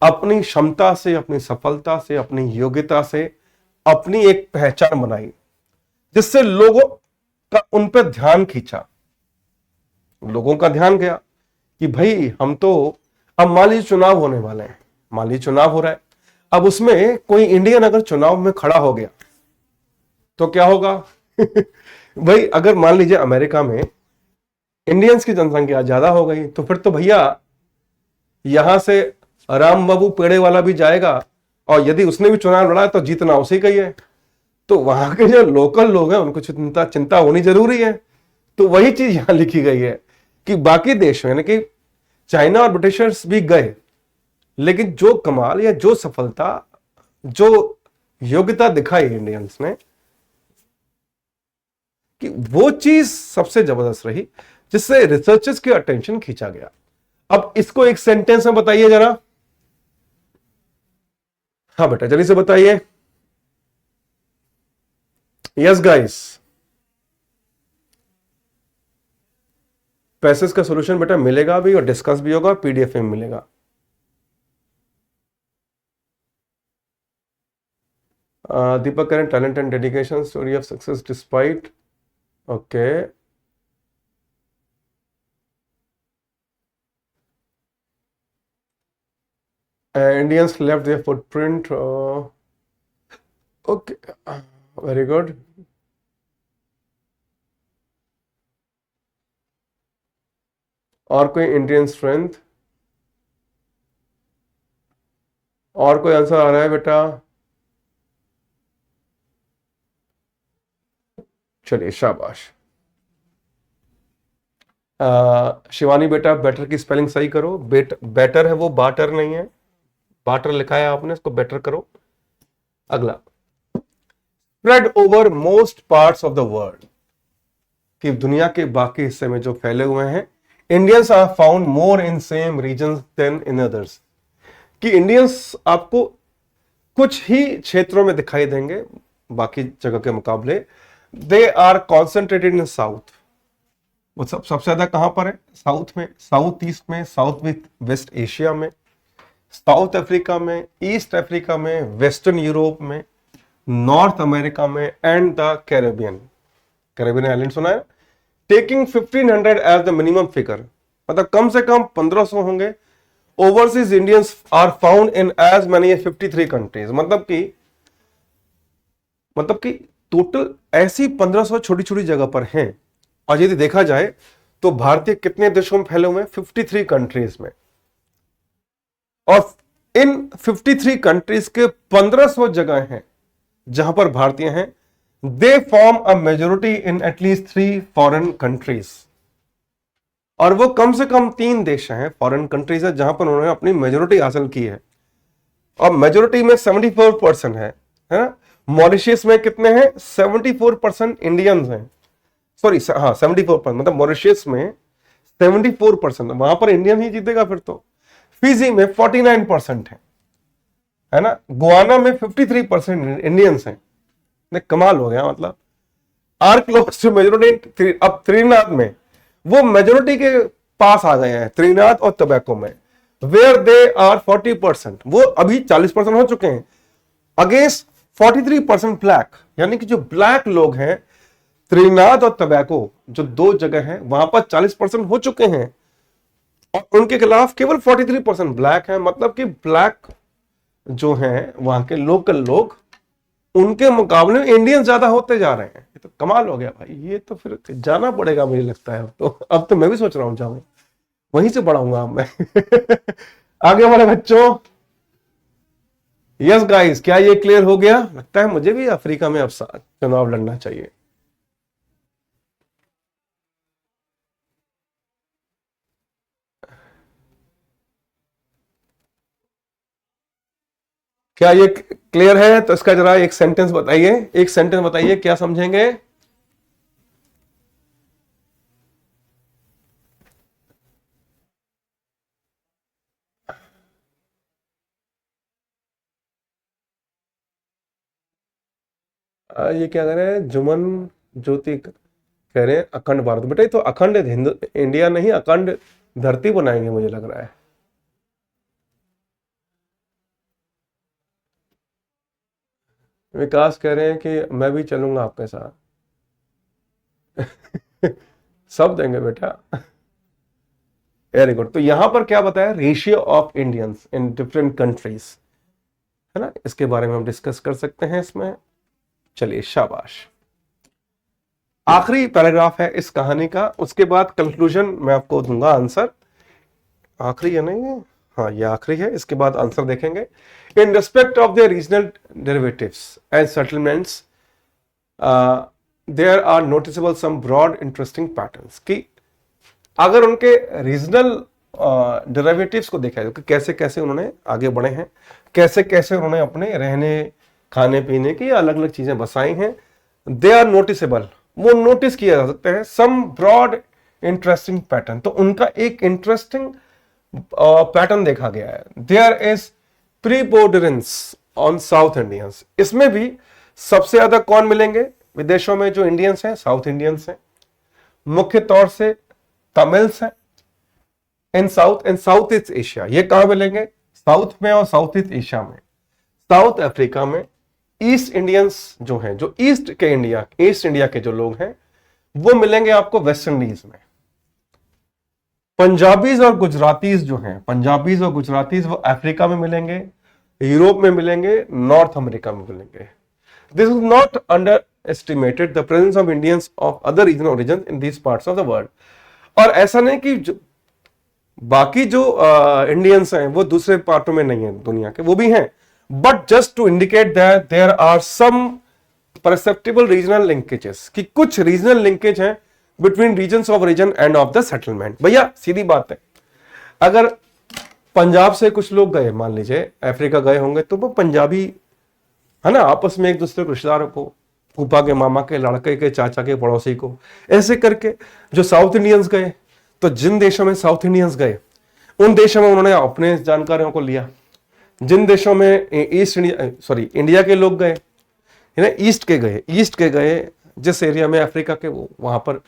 अपनी क्षमता से, अपनी सफलता से, अपनी योग्यता से अपनी एक पहचान बनाई, जिससे लोगों का उन पर ध्यान खींचा। लोगों का ध्यान गया कि भाई हम तो, अब मान लीजिए चुनाव होने वाले हैं, मान लीजिए चुनाव हो रहा है, अब उसमें कोई इंडियन अगर चुनाव में खड़ा हो गया तो क्या होगा? भाई अगर मान लीजिए अमेरिका में इंडियंस की जनसंख्या ज्यादा हो गई तो फिर तो भैया यहां से राम बाबू पेड़े वाला भी जाएगा, और यदि उसने भी चुनाव लड़ा है तो जीतना उसी का ही है। तो वहां के जो लोकल लोग हैं उनको चिंता होनी जरूरी है। तो वही चीज यहां लिखी गई है कि बाकी देश यानी कि चाइना और ब्रिटिशर्स भी गए, लेकिन जो कमाल या जो सफलता, जो योग्यता दिखाई इंडियंस ने, कि वो चीज सबसे जबरदस्त रही, जिससे रिसर्चर्स की अटेंशन खींचा गया। अब इसको एक सेंटेंस में बताइए जरा। हाँ बेटा जल्दी से बताइए। यस गाइस, पैसेज का सॉल्यूशन बेटा मिलेगा भी और डिस्कस भी होगा, पीडीएफ में मिलेगा। दीपक करें talent and dedication, story of success despite. Okay, Indians left their footprint. Okay, very good. और कोई इंडियन स्ट्रेंथ, और कोई आंसर आ रहा है बेटा? चलिए शाबाश। शिवानी बेटा बेटर की स्पेलिंग सही करो। बेटर है वो, बाटर नहीं है। बाटर लिखा है आपने, इसको बेटर करो। अगला, spread over most parts of the world, कि दुनिया के बाकी हिस्से में जो फैले हुए हैं, Indians are found more in same region than in others, कि इंडियंस आपको कुछ ही क्षेत्रों में दिखाई देंगे बाकी जगह के मुकाबले। They are concentrated in south, वो सबसे ज्यादा कहां पर है? साउथ में, साउथ ईस्ट में, साउथ वेस्ट एशिया में, साउथ अफ्रीका में, ईस्ट अफ्रीका में, वेस्टर्न यूरोप में, नॉर्थ अमेरिका में, एंड द कैरेबियन आइलैंड सुना है? Taking 1500 as the minimum figure, मतलब कम से कम 1500 होंगे। Overseas Indians are found in as many 53 countries, मतलब कि टोटल ऐसी 1500 छोटी छोटी जगह पर हैं। और यदि देखा जाए तो भारतीय कितने देशों में फैले हुए हैं? 53 कंट्रीज में। और इन 53 कंट्रीज के 1500 जगह हैं जहां पर भारतीय हैं। They form a majority in at least 3 foreign countries, और वो कम से कम 3 देश हैं, फॉरेन कंट्रीज है, जहां पर उन्होंने अपनी मेजोरिटी हासिल की है। और मेजोरिटी में 74% है ना? मॉरिशस में कितने हैं? 74% इंडियंस हैं। सॉरी, हाँ 74%, मतलब मॉरिशस में 74%, वहां पर इंडियन ही जीतेगा फिर तो। फिजी में 49% है ना? गुआना में 53% इंडियंस हैं। कमाल हो गया, मतलब आर क्लोज टू मेजोरिटी। अब त्रिनाद में वो मेजोरिटी के पास आ गए हैं, त्रिनाद और टबैको में, वेयर दे आर 40%, वो अभी 40% हो चुके हैं, अगेंस्ट 43% ब्लैक। यानी कि जो ब्लैक लोग हैं त्रिनाद और टबैको, जो 2 जगह हैं, वहां पर 40% हो चुके हैं, और उनके खिलाफ केवल 43% ब्लैक है। मतलब कि ब्लैक जो हैं वहां के लोकल लोग, उनके मुकाबले में इंडियन ज्यादा होते जा रहे हैं। ये तो कमाल हो गया भाई, ये तो फिर जाना पड़ेगा मुझे लगता है। अब तो मैं भी सोच रहा हूं जाऊं, वहीं से पढ़ाऊंगा मैं। आगे वाले बच्चों, यस गाइस, क्या ये क्लियर हो गया? लगता है मुझे भी अफ्रीका में अब चुनाव लड़ना चाहिए। क्या ये क्लियर है? तो इसका जरा एक सेंटेंस बताइए, एक सेंटेंस बताइए, क्या समझेंगे? ये क्या कह रहे हैं, जुमन ज्योति कह रहे हैं अखंड भारत। बेटा ये तो अखंड हिंदू इंडिया नहीं, अखंड धरती बनाएंगे मुझे लग रहा है। विकास कह रहे हैं कि मैं भी चलूंगा आपके साथ। सब देंगे बेटा। Very good. तो यहां पर क्या बताया, ratio of Indians in different countries, है ना, इसके बारे में हम डिस्कस कर सकते हैं इसमें। चलिए शाबाश। आखिरी पैराग्राफ है इस कहानी का, उसके बाद कंक्लूजन मैं आपको दूंगा आंसर। आखिरी है नहीं, हाँ ये आखिरी है, इसके बाद आंसर देखेंगे। In respect of the regional derivatives and settlements there are noticeable some broad interesting patterns, कि अगर उनके रीजनल डेरिवेटिव्स को देखा जाए कि कैसे कैसे उन्होंने आगे बढ़े हैं, कैसे कैसे उन्होंने अपने रहने खाने पीने की अलग अलग चीजें बसाई हैं, दे आर नोटिसेबल, वो नोटिस किया जा सकता है। सम ब्रॉड इंटरेस्टिंग पैटर्न, तो उनका एक इंटरेस्टिंग पैटर्न देखा गया है। There is preponderance on South Indians, इसमें भी सबसे ज्यादा कौन मिलेंगे विदेशों में जो इंडियंस हैं, साउथ इंडियंस हैं, मुख्य तौर से तमिल्स हैं इन साउथ ईस्ट एशिया। ये कहां मिलेंगे, साउथ में और साउथ ईस्ट एशिया में। साउथ अफ्रीका में ईस्ट इंडियंस जो हैं, जो ईस्ट इंडिया के जो लोग हैं वो मिलेंगे आपको वेस्ट इंडीज में। पंजाबीज और गुजरातीज जो हैं, पंजाबीज और गुजरातीज वो अफ्रीका में मिलेंगे, यूरोप में मिलेंगे, नॉर्थ अमेरिका में मिलेंगे। This is not underestimated the presence of Indians of other region origin in these parts of the world. और ऐसा नहीं कि बाकी जो इंडियंस हैं वो दूसरे पार्टों में नहीं है दुनिया के, वो भी हैं, but just to indicate that there are some perceptible regional linkages, कि कुछ रीजनल लिंकेज हैं between regions of origin and of the settlement. भैया सीधी बात है, अगर पंजाब से कुछ लोग गए, मान लीजिए अफ्रीका गए होंगे, तो वो पंजाबी है ना, आपस में एक दूसरे रिश्तेदारों को, फूफा के, मामा के, लड़के के, चाचा के, पड़ोसी को, ऐसे करके जो साउथ इंडियंस गए, तो जिन देशों में साउथ इंडियंस गए उन देशों में उन्होंने अपने जानकारियों को लिया। जिन देशों में इंडिया के लोग गए, है ना, ईस्ट के गए जिस एरिया में अफ्रीका के, वो वहां पर,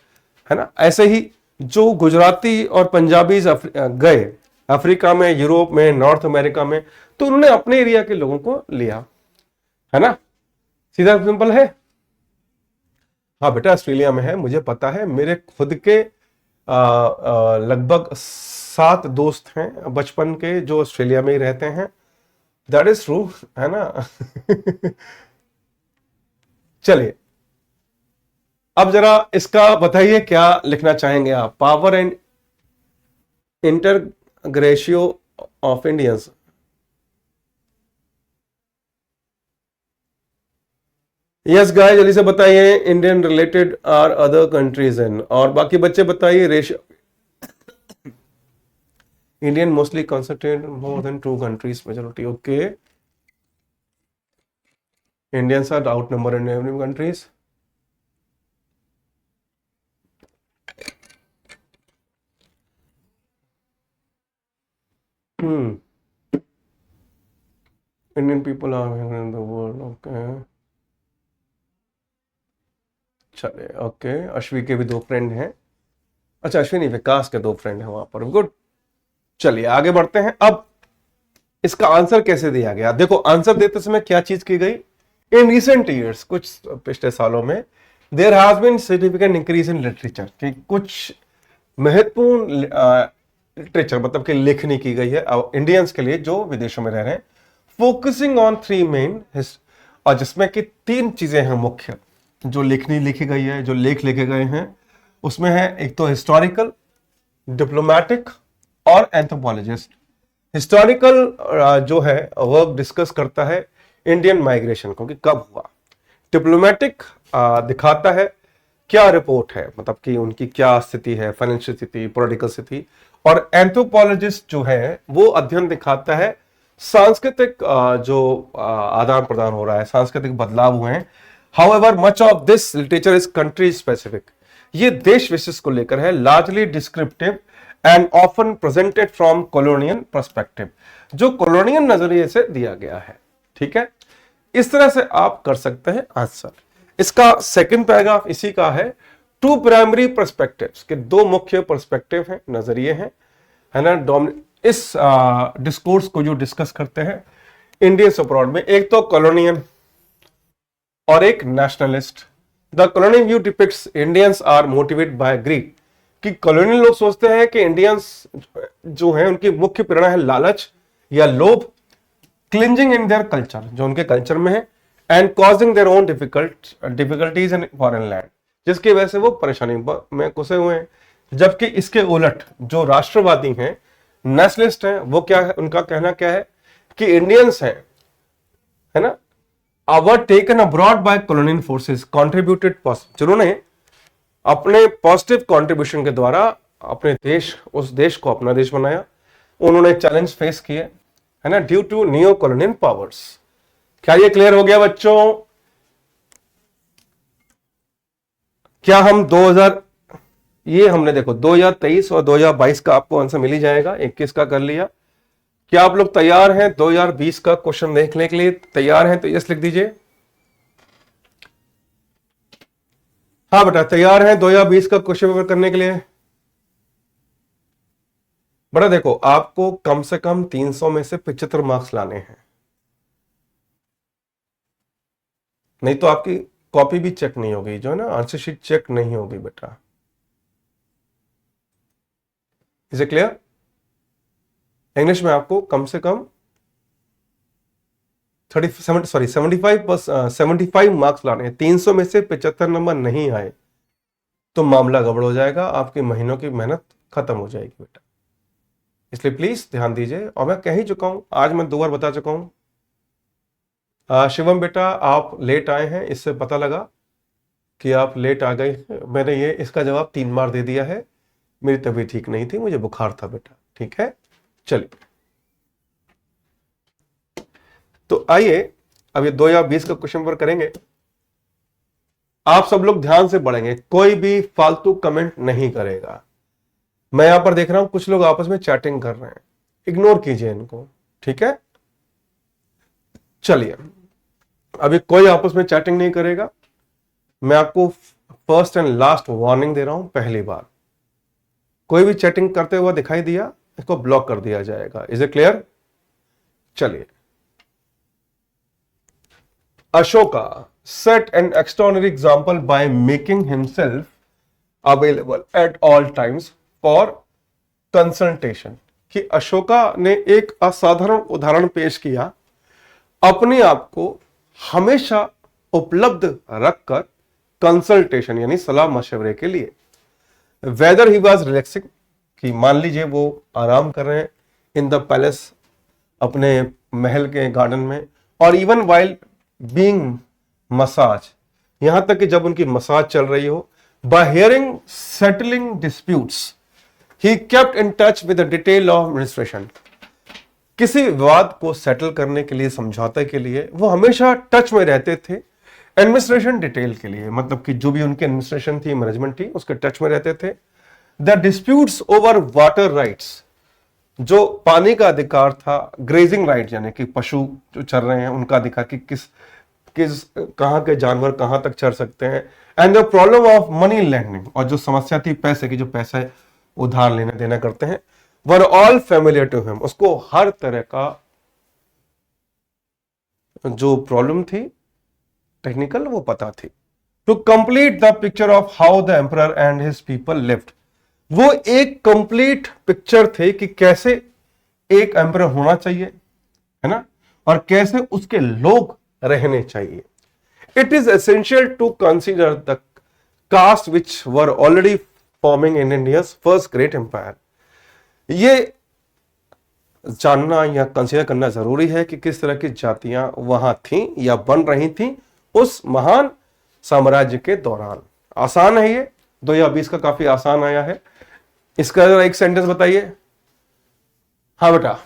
है ना। ऐसे ही जो गुजराती और पंजाबी गए अफ्रीका में, यूरोप में, नॉर्थ अमेरिका में, तो उन्होंने अपने एरिया के लोगों को लिया, है ना। सीधा सिंपल है। हाँ बेटा ऑस्ट्रेलिया में है, मुझे पता है, मेरे खुद के लगभग 7 दोस्त हैं बचपन के जो ऑस्ट्रेलिया में ही रहते हैं। दैट इज ट्रू, है ना। चलिए अब जरा इसका बताइए क्या लिखना चाहेंगे आप। Power and integration of Indians. Yes guy जल्दी से बताइए। Indian related are other countries in, और बाकी बच्चे बताइए। Ratio Indian mostly concentrated more than 2 countries majority. Okay, Indians are outnumber in every countries. Indian people are in the world. Okay चले, okay. Ashvi के भी 2 फ्रेंड हैं। अच्छा अश्विनी, विकास के 2 फ्रेंड हैं वहां पर। गुड, चलिए आगे बढ़ते हैं। अब इसका आंसर कैसे दिया गया, देखो आंसर देते समय क्या चीज की गई। इन रिसेंट ईयर्स, कुछ पिछले सालों में, there has been significant increase in literature, कि कुछ महत्वपूर्ण लिटरेचर मतलब कि लेखनी की गई है इंडियंस के लिए जो विदेशों में रह रहे हैं, फोकसिंग ऑन 3 मेन, और जिसमें कि 3 चीजें हैं मुख्य जो लेखनी लिखी गई है, जो लेख लिखे गए हैं। उसमें है एक तो हिस्टोरिकल, डिप्लोमैटिक और एंथ्रोपोलॉजिस्ट। हिस्टोरिकल जो है वर्क डिस्कस करता है इंडियन माइग्रेशन को कि कब हुआ। डिप्लोमैटिक दिखाता है क्या रिपोर्ट है, मतलब कि उनकी क्या स्थिति है, फाइनेंशियल स्थिति, पॉलिटिकल स्थिति। और एंथ्रोपोलॉजिस्ट जो है वो अध्ययन दिखाता है सांस्कृतिक जो आदान प्रदान हो रहा है, सांस्कृतिक बदलाव हुए हैं। However much of this literature is country specific, ये देश विशेष को लेकर है, largely descriptive and often presented from colonial perspective, जो कॉलोनियल नजरिए से दिया गया है। ठीक है, इस तरह से आप कर सकते हैं आंसर। इसका सेकंड पैराग्राफ इसी का है, टू प्राइमरी पर्सपेक्टिव्स के दो मुख्य पर्सपेक्टिव हैं, नजरिए हैं, है ना। इस डिस्कोर्स को जो डिस्कस करते हैं इंडियंस अब्रॉड में, एक तो कॉलोनियन और एक nationalist. The colonial view depicts Indians are motivated by greed, कि कॉलोनियल लोग सोचते हैं कि इंडियंस जो हैं उनकी मुख्य प्रेरणा है लालच या लोभ, क्लिंजिंग इन देयर कल्चर, जो उनके कल्चर में है, and causing their own difficulties in foreign land, जिसकी वजह से वो परेशानी में घुसे हुए हैं। जबकि इसके उलट जो राष्ट्रवादी हैं, नेशनलिस्ट हैं, वो क्या है, उनका कहना क्या है कि इंडियंस हैं, है ना, our taken abroad by colonial forces contributed, जिन्होंने अपने पॉजिटिव कंट्रीब्यूशन के द्वारा अपने देश, उस देश को अपना देश बनाया, उन्होंने चैलेंज फेस किए, है ना, due to neo colonial powers. क्या ये क्लियर हो गया बच्चों? क्या हम 2000, ये हमने देखो 2023 और 2022 का आपको आंसर मिल ही जाएगा, 21 का कर लिया। क्या आप लोग तैयार हैं 2020 का क्वेश्चन देखने के लिए? तैयार हैं तो यस लिख दीजिए। हाँ बेटा, तैयार हैं 2020 का क्वेश्चन पेपर करने के लिए? बेटा देखो, आपको कम से कम 300 में से 75 मार्क्स लाने हैं, नहीं तो आपकी कॉपी भी चेक नहीं होगी, जो है ना, आंसर शीट चेक नहीं होगी बेटा। Is it clear? इंग्लिश में आपको कम से कम 75 मार्क्स लाने हैं। 300 में से 75 नंबर नहीं आए तो मामला गड़बड़ हो जाएगा, आपके महीनों की मेहनत खत्म हो जाएगी बेटा। इसलिए प्लीज ध्यान दीजिए, और मैं कह ही चुका हूं, आज मैं 2 बार बता चुका हूं। शिवम बेटा, आप लेट आए हैं, इससे पता लगा कि आप लेट आ गए। मैंने ये इसका जवाब 3 बार दे दिया है। मेरी तबीयत ठीक नहीं थी, मुझे बुखार था बेटा, ठीक है। चलिए, तो आइए अब ये 2020 का क्वेश्चन पेपर करेंगे। आप सब लोग ध्यान से पढ़ेंगे, कोई भी फालतू कमेंट नहीं करेगा। मैं यहां पर देख रहा हूं कुछ लोग आपस में चैटिंग कर रहे हैं, इग्नोर कीजिए इनको, ठीक है। चलिए, अभी कोई आपस में चैटिंग नहीं करेगा। मैं आपको फर्स्ट एंड लास्ट वार्निंग दे रहा हूं, पहली बार कोई भी चैटिंग करते हुआ दिखाई दिया, इसको ब्लॉक कर दिया जाएगा। Is it clear? चलिए, Ashoka set an extraordinary example by making himself available at all times for consultation, कि अशोका ने एक असाधारण उदाहरण पेश किया, अपने आप को हमेशा उपलब्ध रखकर कंसल्टेशन यानी सलाह मशवरे के लिए। वेदर ही वॉज रिलैक्सिंग, कि मान लीजिए वो आराम कर रहे हैं इन द पैलेस, अपने महल के गार्डन में, और इवन वाइल बीइंग मसाज, यहां तक कि जब उनकी मसाज चल रही हो, bye hearing settling disputes he kept in touch with the detail of administration, किसी विवाद को सेटल करने के लिए, समझौते के लिए वो हमेशा टच में रहते थे। एडमिनिस्ट्रेशन डिटेल के लिए मतलब कि जो भी उनकी एडमिनिस्ट्रेशन थी, मैनेजमेंट थी, उसके टच में रहते थे। The disputes over water rights, जो पानी का अधिकार था, ग्रेजिंग राइट यानी कि पशु जो चर रहे हैं उनका अधिकार, कि किस कहां के जानवर कहां तक चर सकते हैं। And the problem of money lending, और जो समस्या थी पैसे की, जो पैसे उधार लेना देना करते हैं, were all familiar to him, उसको हर तरह का जो प्रॉब्लम थी टेक्निकल वो पता थी। To complete the picture of how the emperor and his people lived, वो एक कंप्लीट पिक्चर थे कि कैसे एक एम्परर होना चाहिए, है ना, और कैसे उसके लोग रहने चाहिए। It is essential to consider the caste which were already forming in India's first great empire, ये जानना या कंसीडर करना जरूरी है कि किस तरह की जातियां वहां थीं या बन रही थीं उस महान साम्राज्य के दौरान। आसान है ये, 2020 का काफी आसान आया है। इसका जरा एक सेंटेंस बताइए। हाँ बेटा,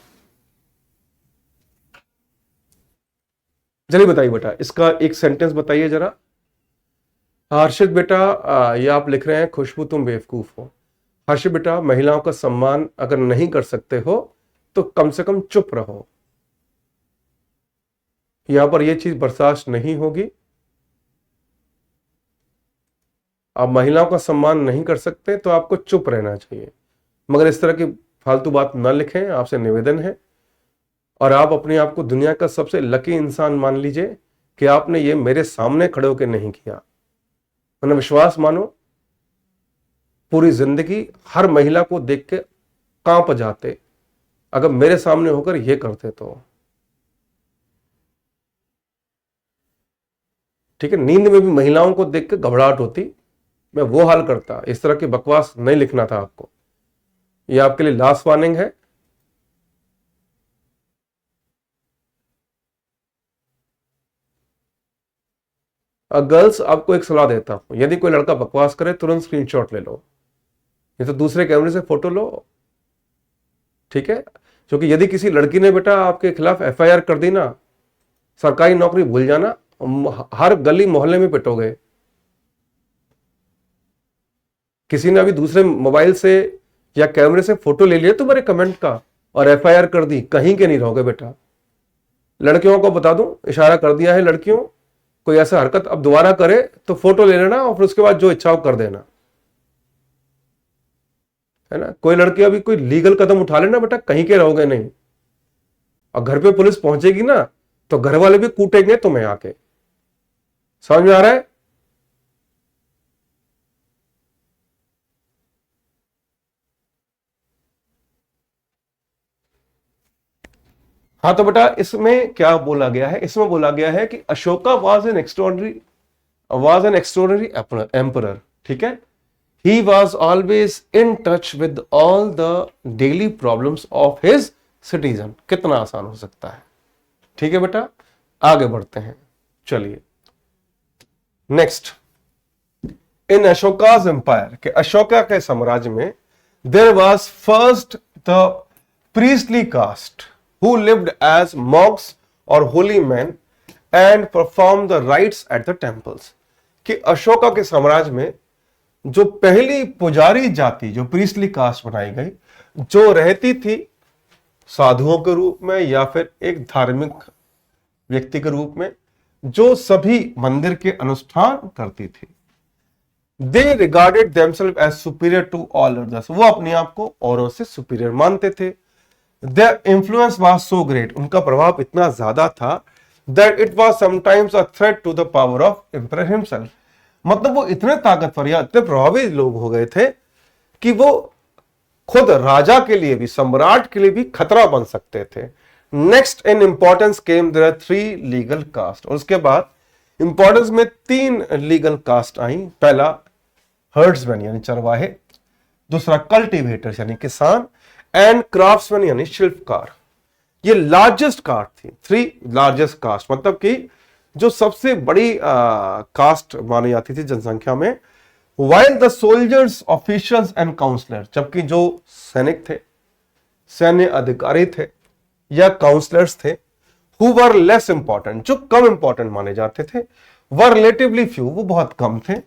जल्दी बताइए बेटा, इसका एक सेंटेंस बताइए जरा। हर्षित बेटा, ये आप लिख रहे हैं खुशबू तुम बेवकूफ हो। हर्षित बेटा, महिलाओं का सम्मान अगर नहीं कर सकते हो तो कम से कम चुप रहो, यहां पर यह चीज बर्दाश्त नहीं होगी। आप महिलाओं का सम्मान नहीं कर सकते तो आपको चुप रहना चाहिए, मगर इस तरह की फालतू बात न लिखें, आपसे निवेदन है। और आप अपने आप को दुनिया का सबसे लकी इंसान मान लीजिए कि आपने ये मेरे सामने खड़े होकर नहीं किया, वरना विश्वास मानो पूरी जिंदगी हर महिला को देख के कांप जाते अगर मेरे सामने होकर ये करते तो। ठीक है, नींद में भी महिलाओं को देख के घबराहट होती, मैं वो हाल करता। इस तरह की बकवास नहीं लिखना था आपको, ये आपके लिए लास्ट वार्निंग है। गर्ल्स, आपको एक सलाह देता हूं, यदि कोई लड़का बकवास करे तुरंत स्क्रीनशॉट ले लो, ये तो दूसरे कैमरे से फोटो लो। ठीक है, क्योंकि यदि किसी लड़की ने बेटा आपके खिलाफ एफआईआर कर दी ना, सरकारी नौकरी भूल जाना, हर गली मोहल्ले में पिटोगे। किसी ने अभी दूसरे मोबाइल से या कैमरे से फोटो ले लिया तुम्हारे कमेंट का और एफआईआर कर दी, कहीं के नहीं रहोगे बेटा। लड़कियों को बता दूं, इशारा कर दिया है, लड़कियों कोई ऐसा हरकत अब दोबारा करे तो फोटो ले लेना और फिर उसके बाद जो इच्छा हो कर देना, है ना। कोई लड़की अभी कोई लीगल कदम उठा लेना बेटा, कहीं के रहोगे नहीं। और घर पे पुलिस पहुंचेगी ना तो घर वाले भी कूटेंगे तुम्हें आके। समझ में आ रहा है? हाँ, तो बेटा इसमें क्या बोला गया है, इसमें बोला गया है कि Ashoka was an extraordinary emperor. ठीक है, he was always in touch with all the daily problems of his citizen। कितना आसान हो सकता है। ठीक है बेटा, आगे बढ़ते हैं, चलिए नेक्स्ट। इन अशोकाज एम्पायर, के अशोका के साम्राज्य में there was first the priestly caste who lived as monks और holy man and perform the rites at the temples. कि अशोका के साम्राज्य में जो पहली पुजारी जाति, जो प्रीस्टली कास्ट बनाई गई, जो रहती थी साधुओं के रूप में या फिर एक धार्मिक व्यक्ति के रूप में, जो सभी मंदिर के अनुष्ठान करती थी। They regarded themselves as superior to all others, वो अपने आप को औरों से सुपीरियर मानते थे। Their influence was so great, उनका प्रभाव इतना ज्यादा था, that it was sometimes a threat to the power of emperor himself. मतलब वो इतने ताकतवर या इतने प्रभावी लोग हो गए थे कि वो खुद राजा के लिए भी, सम्राट के लिए भी खतरा बन सकते थे। Next in importance came there are 3 legal caste, और उसके बाद इंपॉर्टेंस में 3 लीगल कास्ट आई। पहला हर्ड्समैन यानी चरवाहे, दूसरा कल्टीवेटर्स यानी किसान, एंड क्राफ्ट्समैन यानी शिल्पकार। ये लार्जेस्ट कास्ट थी, 3 लार्जेस्ट कास्ट, मतलब कि जो सबसे बड़ी कास्ट मानी जाती थी जनसंख्या में। While the soldiers, officials and councillor, जबकि जो सैनिक थे, सैन्य अधिकारी थे या काउंसलर्स थे, हु वर लेस इंपॉर्टेंट, जो कम इंपॉर्टेंट माने जाते थे, वर रिलेटिवली फ्यू, वो बहुत कम थे।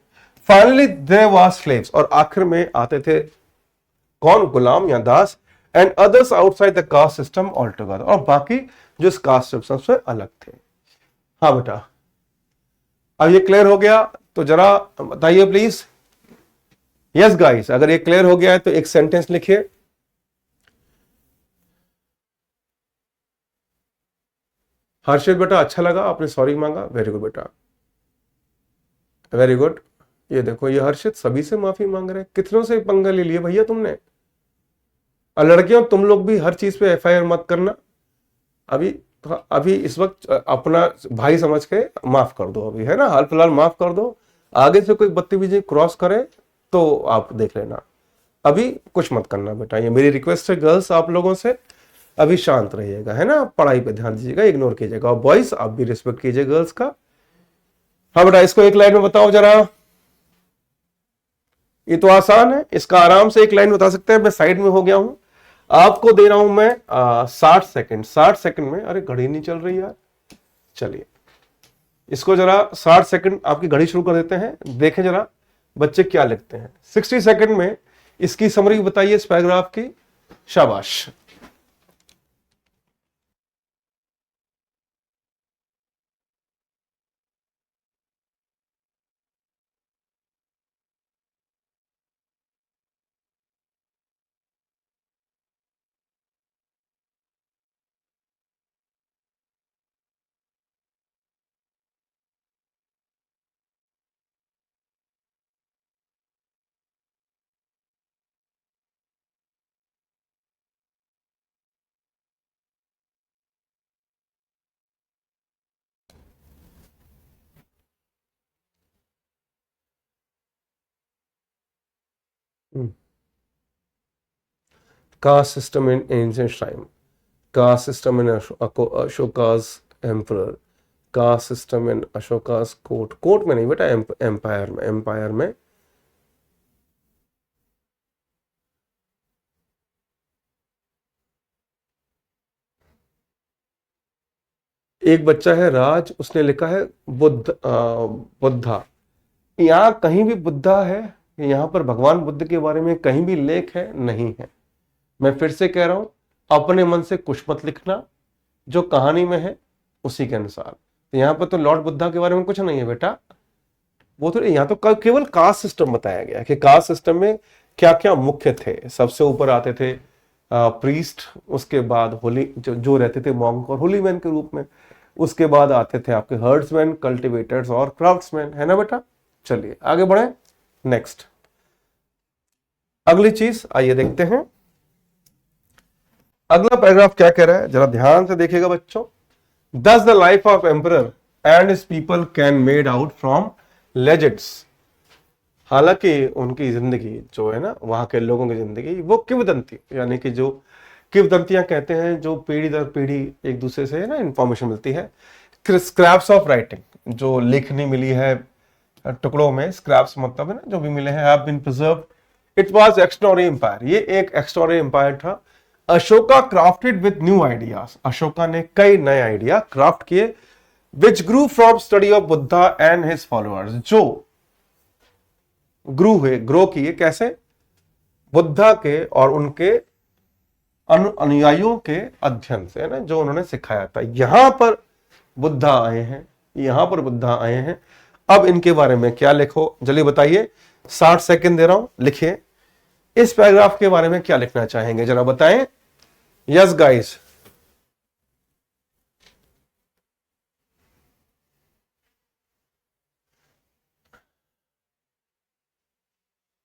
फाइनली देयर वाज स्लेव्स, और आखिर में आते थे कौन, गुलाम या दास, and others outside the caste system altogether, और बाकी जो इस कास्ट सिस्टम से अलग थे। हाँ बेटा, अब ये क्लियर हो गया तो जरा बताइए प्लीज। यस गाइस, अगर ये क्लियर हो गया है तो एक सेंटेंस लिखिए। हर्षित बेटा अच्छा लगा, आपने सॉरी मांगा, वेरी गुड बेटा, वेरी गुड। ये देखो, ये हर्षित सभी से माफी मांग रहे हैं, कितनों से पंगा ले लिया भैया तुमने। और लड़कियों, तुम लोग भी हर चीज पे एफआईआर मत करना। अभी अभी इस वक्त अपना भाई समझ के माफ कर दो, अभी है ना, हाल फिलहाल माफ कर दो। आगे से कोई बदतमीजी क्रॉस करे तो आप देख लेना, अभी कुछ मत करना बेटा, ये मेरी रिक्वेस्ट है गर्ल्स आप लोगों से। अभी शांत रहिएगा, है ना, पढ़ाई पे ध्यान दीजिएगा, इग्नोर कीजिएगा, और बॉयज आप भी रिस्पेक्ट कीजिए गर्ल्स का। हाँ बेटा, इसको एक लाइन में बताओ जरा। ये तो आसान है, इसका आराम से एक लाइन बता सकते हैं। मैं साइड में हो गया हूं, आपको दे रहा हूं मैं 60 सेकंड। 60 सेकंड में, अरे घड़ी नहीं चल रही यार, चलिए इसको जरा 60 सेकंड आपकी घड़ी शुरू कर देते हैं, देखें जरा बच्चे क्या लिखते हैं। 60 सेकंड में इसकी समरी बताइए इस पैराग्राफ की, शाबाश। caste system in ancient time, caste system in Ashoka's emperor, caste system in Ashoka's court में नहीं बेटा, एम्पायर में एक बच्चा है राज, उसने लिखा है बुद्धा। यहाँ कहीं भी बुद्धा है, यहाँ पर भगवान बुद्ध के बारे में कहीं भी लेख है? नहीं है। मैं फिर से कह रहा हूं, अपने मन से कुछ मत लिखना, जो कहानी में है उसी के अनुसार। तो यहाँ पर तो लॉर्ड बुद्धा के बारे में कुछ नहीं है बेटा, वो तो यहाँ तो केवल कास्ट सिस्टम बताया गया कि कास्ट सिस्टम में क्या क्या मुख्य थे। सबसे ऊपर आते थे प्रीस्ट, उसके बाद होली जो रहते थे मॉन्क और होली मैन के रूप में, उसके बाद आते थे आपके हर्ड्समैन, कल्टिवेटर्स और क्राफ्ट्समैन, है ना बेटा। चलिए आगे बढ़े, नेक्स्ट अगली चीज आइए देखते हैं। अगला पैराग्राफ क्या कह रहा है, जरा ध्यान से देखिएगा बच्चों। Thus the life of emperor and his people can made out from legends। हालांकि उनकी जिंदगी जो है ना, वहां के लोगों की जिंदगी वो किंवदंती, यानी कि जो किंवदंतियां कहते हैं, जो पीढ़ी दर पीढ़ी एक दूसरे से ना इंफॉर्मेशन मिलती है। स्क्रैप्स ऑफ राइटिंग, जो लिखनी मिली है टुकड़ों में, स्क्रैप्स मतलब है ना जो भी मिले हैं, have been preserved. It was extraordinary empire, ये एक एक्सट्राऑर्डिनरी एम्पायर था। Ashoka crafted with new ideas, Ashoka ने कई नए आइडिया क्राफ्ट किए। Which grew from study of Buddha and his followers, जो ग्रो किए कैसे? बुद्धा के और उनके अनुयायियों के अध्ययन से, है ना, जो उन्होंने सिखाया था। यहां पर बुद्धा आए हैं, यहां पर बुद्धा आए हैं। अब इनके बारे में क्या लिखो जल्दी बताइए, 60 सेकंड दे रहा हूं, लिखिए। इस पैराग्राफ के बारे में क्या लिखना चाहेंगे जरा बताएं। यस गाइस,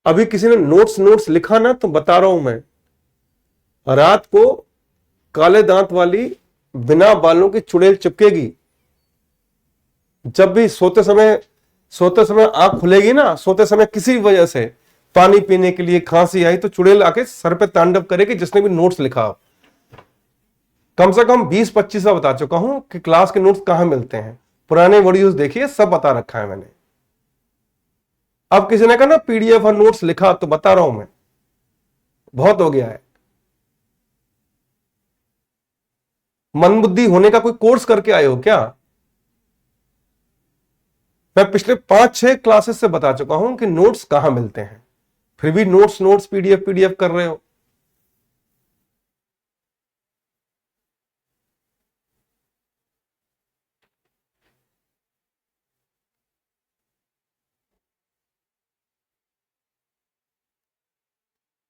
अभी किसी ने नोट्स लिखा ना तो बता रहा हूं मैं, रात को काले दांत वाली बिना बालों की चुड़ैल चिपकेगी। जब भी सोते समय आंख खुलेगी ना, सोते समय किसी वजह से पानी पीने के लिए खांसी आई तो चुड़ैल आके सर पे तांडव करेगी, जिसने भी नोट्स लिखा। कम से कम 20-25 बता चुका हूं कि क्लास के नोट्स कहां मिलते हैं, पुराने वीडियोस देखिए, सब बता रखा है मैंने। अब किसी ने कहा ना पीडीएफ और नोट्स लिखा, तो बता रहा हूं मैं, बहुत हो गया है। मन बुद्धि होने का कोई कोर्स करके आए हो क्या? मैं पिछले 5-6 क्लासेस से बता चुका हूं कि नोट्स कहां मिलते हैं, फिर भी नोट्स पीडीएफ कर रहे हो।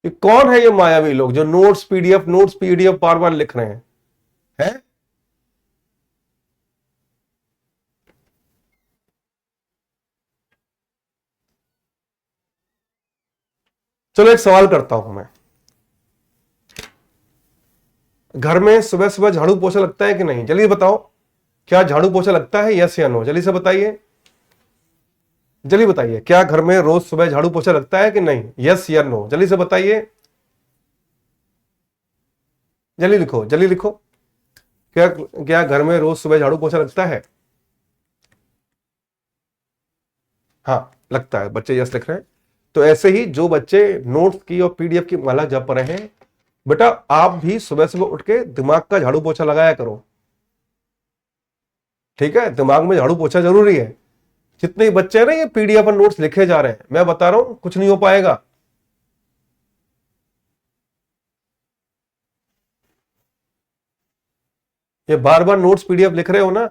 ये कौन है ये मायावी लोग जो नोट्स पीडीएफ बार बार लिख रहे हैं? है? चलो एक सवाल करता हूं मैं, घर में सुबह सुबह झाड़ू पोछा लगता है कि नहीं? जल्दी बताओ, क्या झाड़ू पोछा लगता है, यस या नो? जल्दी से बताइए, जल्दी बताइए, क्या घर में रोज सुबह झाड़ू पोछा लगता है कि नहीं? यस या नो, जल्दी से बताइए, जल्दी लिखो, जल्दी लिखो। क्या घर में रोज सुबह झाड़ू पोछा लगता है? हाँ लगता है, बच्चे यस लिख रहे हैं। तो ऐसे ही जो बच्चे नोट्स की और पीडीएफ की माला जप रहे हैं, बेटा आप भी सुबह सुबह उठ के दिमाग का झाड़ू पोछा लगाया करो, ठीक है? दिमाग में झाड़ू पोछा जरूरी है। जितने बच्चे हैं ना ये पीडीएफ और नोट्स लिखे जा रहे हैं, मैं बता रहा हूं कुछ नहीं हो पाएगा। ये बार बार नोट्स पीडीएफ लिख रहे हो ना।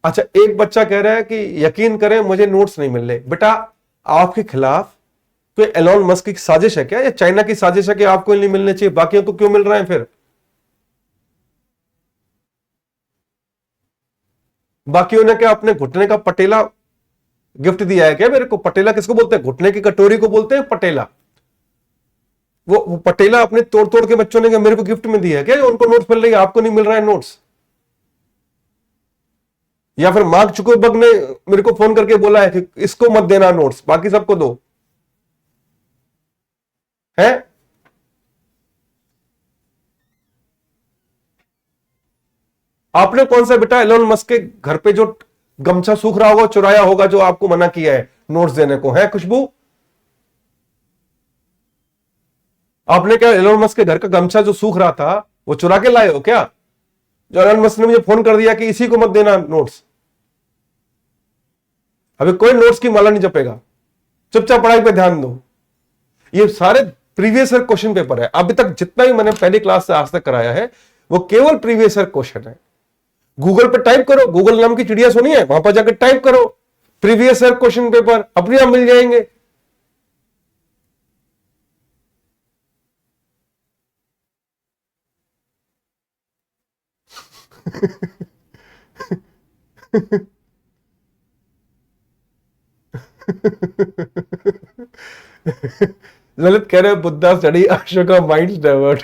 अच्छा, एक बच्चा कह रहा है कि यकीन करें मुझे नोट्स नहीं मिल रहे। बेटा आपके खिलाफ तो एलोन मस्क की साजिश है क्या, या चाइना की साजिश है कि आपको नहीं मिलने चाहिए, बाकियों को क्यों मिल रहे हैं? फिर बाकियों ने क्या अपने घुटने का पटेला गिफ्ट दिया है क्या मेरे को? पटेला किसको बोलते हैं? घुटने की कटोरी को बोलते हैं पटेला। वो पटेला अपने तोड़ तोड़ के बच्चों ने क्या मेरे को गिफ्ट में दिया है क्या, जो उनको नोट्स मिल रही है आपको नहीं मिल रहा है नोट्स? या फिर मार्क जुकरबर्ग ने मेरे को फोन करके बोला है कि इसको मत देना नोट्स, बाकी सबको दो। है? आपने कौन सा बेटा एलोन मस्क के घर पे जो गमछा सूख रहा होगा चुराया होगा, जो आपको मना किया है नोट्स देने को, है खुशबू? आपने क्या एलोन मस्क के घर का गमछा जो सूख रहा था वो चुरा के लाए हो क्या? जो एलोन मस्क ने मुझे फोन कर दिया कि इसी को मत देना नोट्स। अभी कोई नोट्स की माला नहीं जपेगा, चुपचाप पढ़ाई पे ध्यान दो। ये सारे प्रीवियस ईयर क्वेश्चन पेपर है, अभी तक जितना भी मैंने पहली क्लास से आज तक कराया है वो केवल प्रीवियस ईयर क्वेश्चन है। गूगल पे टाइप करो, गूगल नाम की चिड़िया सुनी है, वहां पर जाकर टाइप करो प्रीवियस ईयर क्वेश्चन पेपर, अपने आप मिल जाएंगे। ललित कह रहे Buddha study Ashoka mind divert.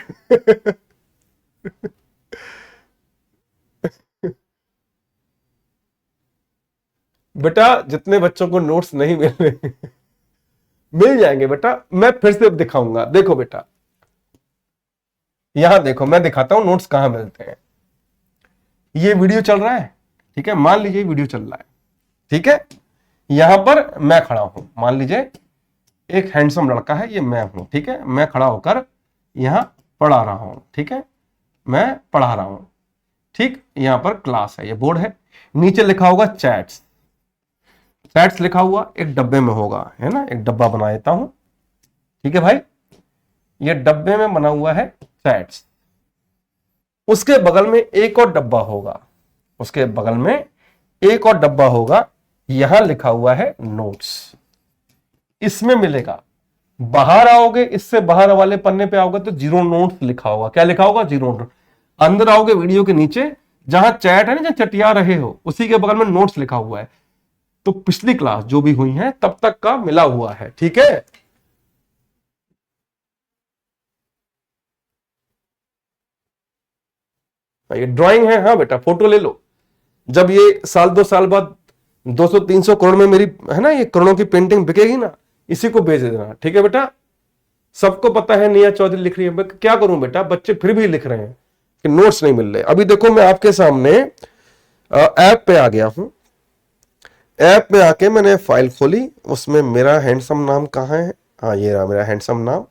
बेटा जितने बच्चों को नोट्स नहीं मिल रहे मिल जाएंगे बेटा, मैं फिर से दिखाऊंगा। देखो बेटा यहां देखो, मैं दिखाता हूं नोट्स कहां मिलते हैं। ये वीडियो चल रहा है, ठीक है, मान लीजिए वीडियो चल रहा है, ठीक है। यहां पर मैं खड़ा हूं, मान लीजिए एक हैंडसम लड़का है, ये मैं हूं, ठीक है। मैं खड़ा होकर यहां पढ़ा रहा हूं, ठीक है, मैं पढ़ा रहा हूं, ठीक। यहां पर क्लास है, ये बोर्ड है, नीचे लिखा होगा चैट्स। चैट्स लिखा हुआ एक डब्बे में होगा, है ना, एक डब्बा बना देता हूं, ठीक है भाई। ये डब्बे में बना हुआ है चैट्स, उसके बगल में एक और डब्बा होगा, उसके बगल में एक और डब्बा होगा, यहां लिखा हुआ है नोट्स, इसमें मिलेगा। बाहर आओगे, इससे बाहर वाले पन्ने पे आओगे तो जीरो नोट्स लिखा होगा। क्या लिखा होगा? Zero note. अंदर आओगे वीडियो के नीचे, जहां चैट है ना, जहां चटिया रहे हो, उसी के बगल में नोट्स लिखा हुआ है। तो पिछली क्लास जो भी हुई है तब तक का मिला हुआ है, ठीक है। ये ड्राइंग है, हाँ बेटा फोटो ले लो। जब ये साल 2 साल बाद 200-300 करोड़ में मेरी, है ना, ये करोड़ों की पेंटिंग बिकेगी ना, इसी को भेज देना, ठीक है बेटा। सबको पता है नेहा चौधरी लिख रही है, मैं क्या करूं बेटा, बच्चे फिर भी लिख रहे हैं कि नोट्स नहीं मिल रहे। अभी देखो मैं आपके सामने ऐप पे आ गया हूं, ऐप में आके मैंने फाइल खोली, उसमें मेरा हैंडसम नाम कहाँ है, हाँ ये रहा मेरा हैंडसम नाम।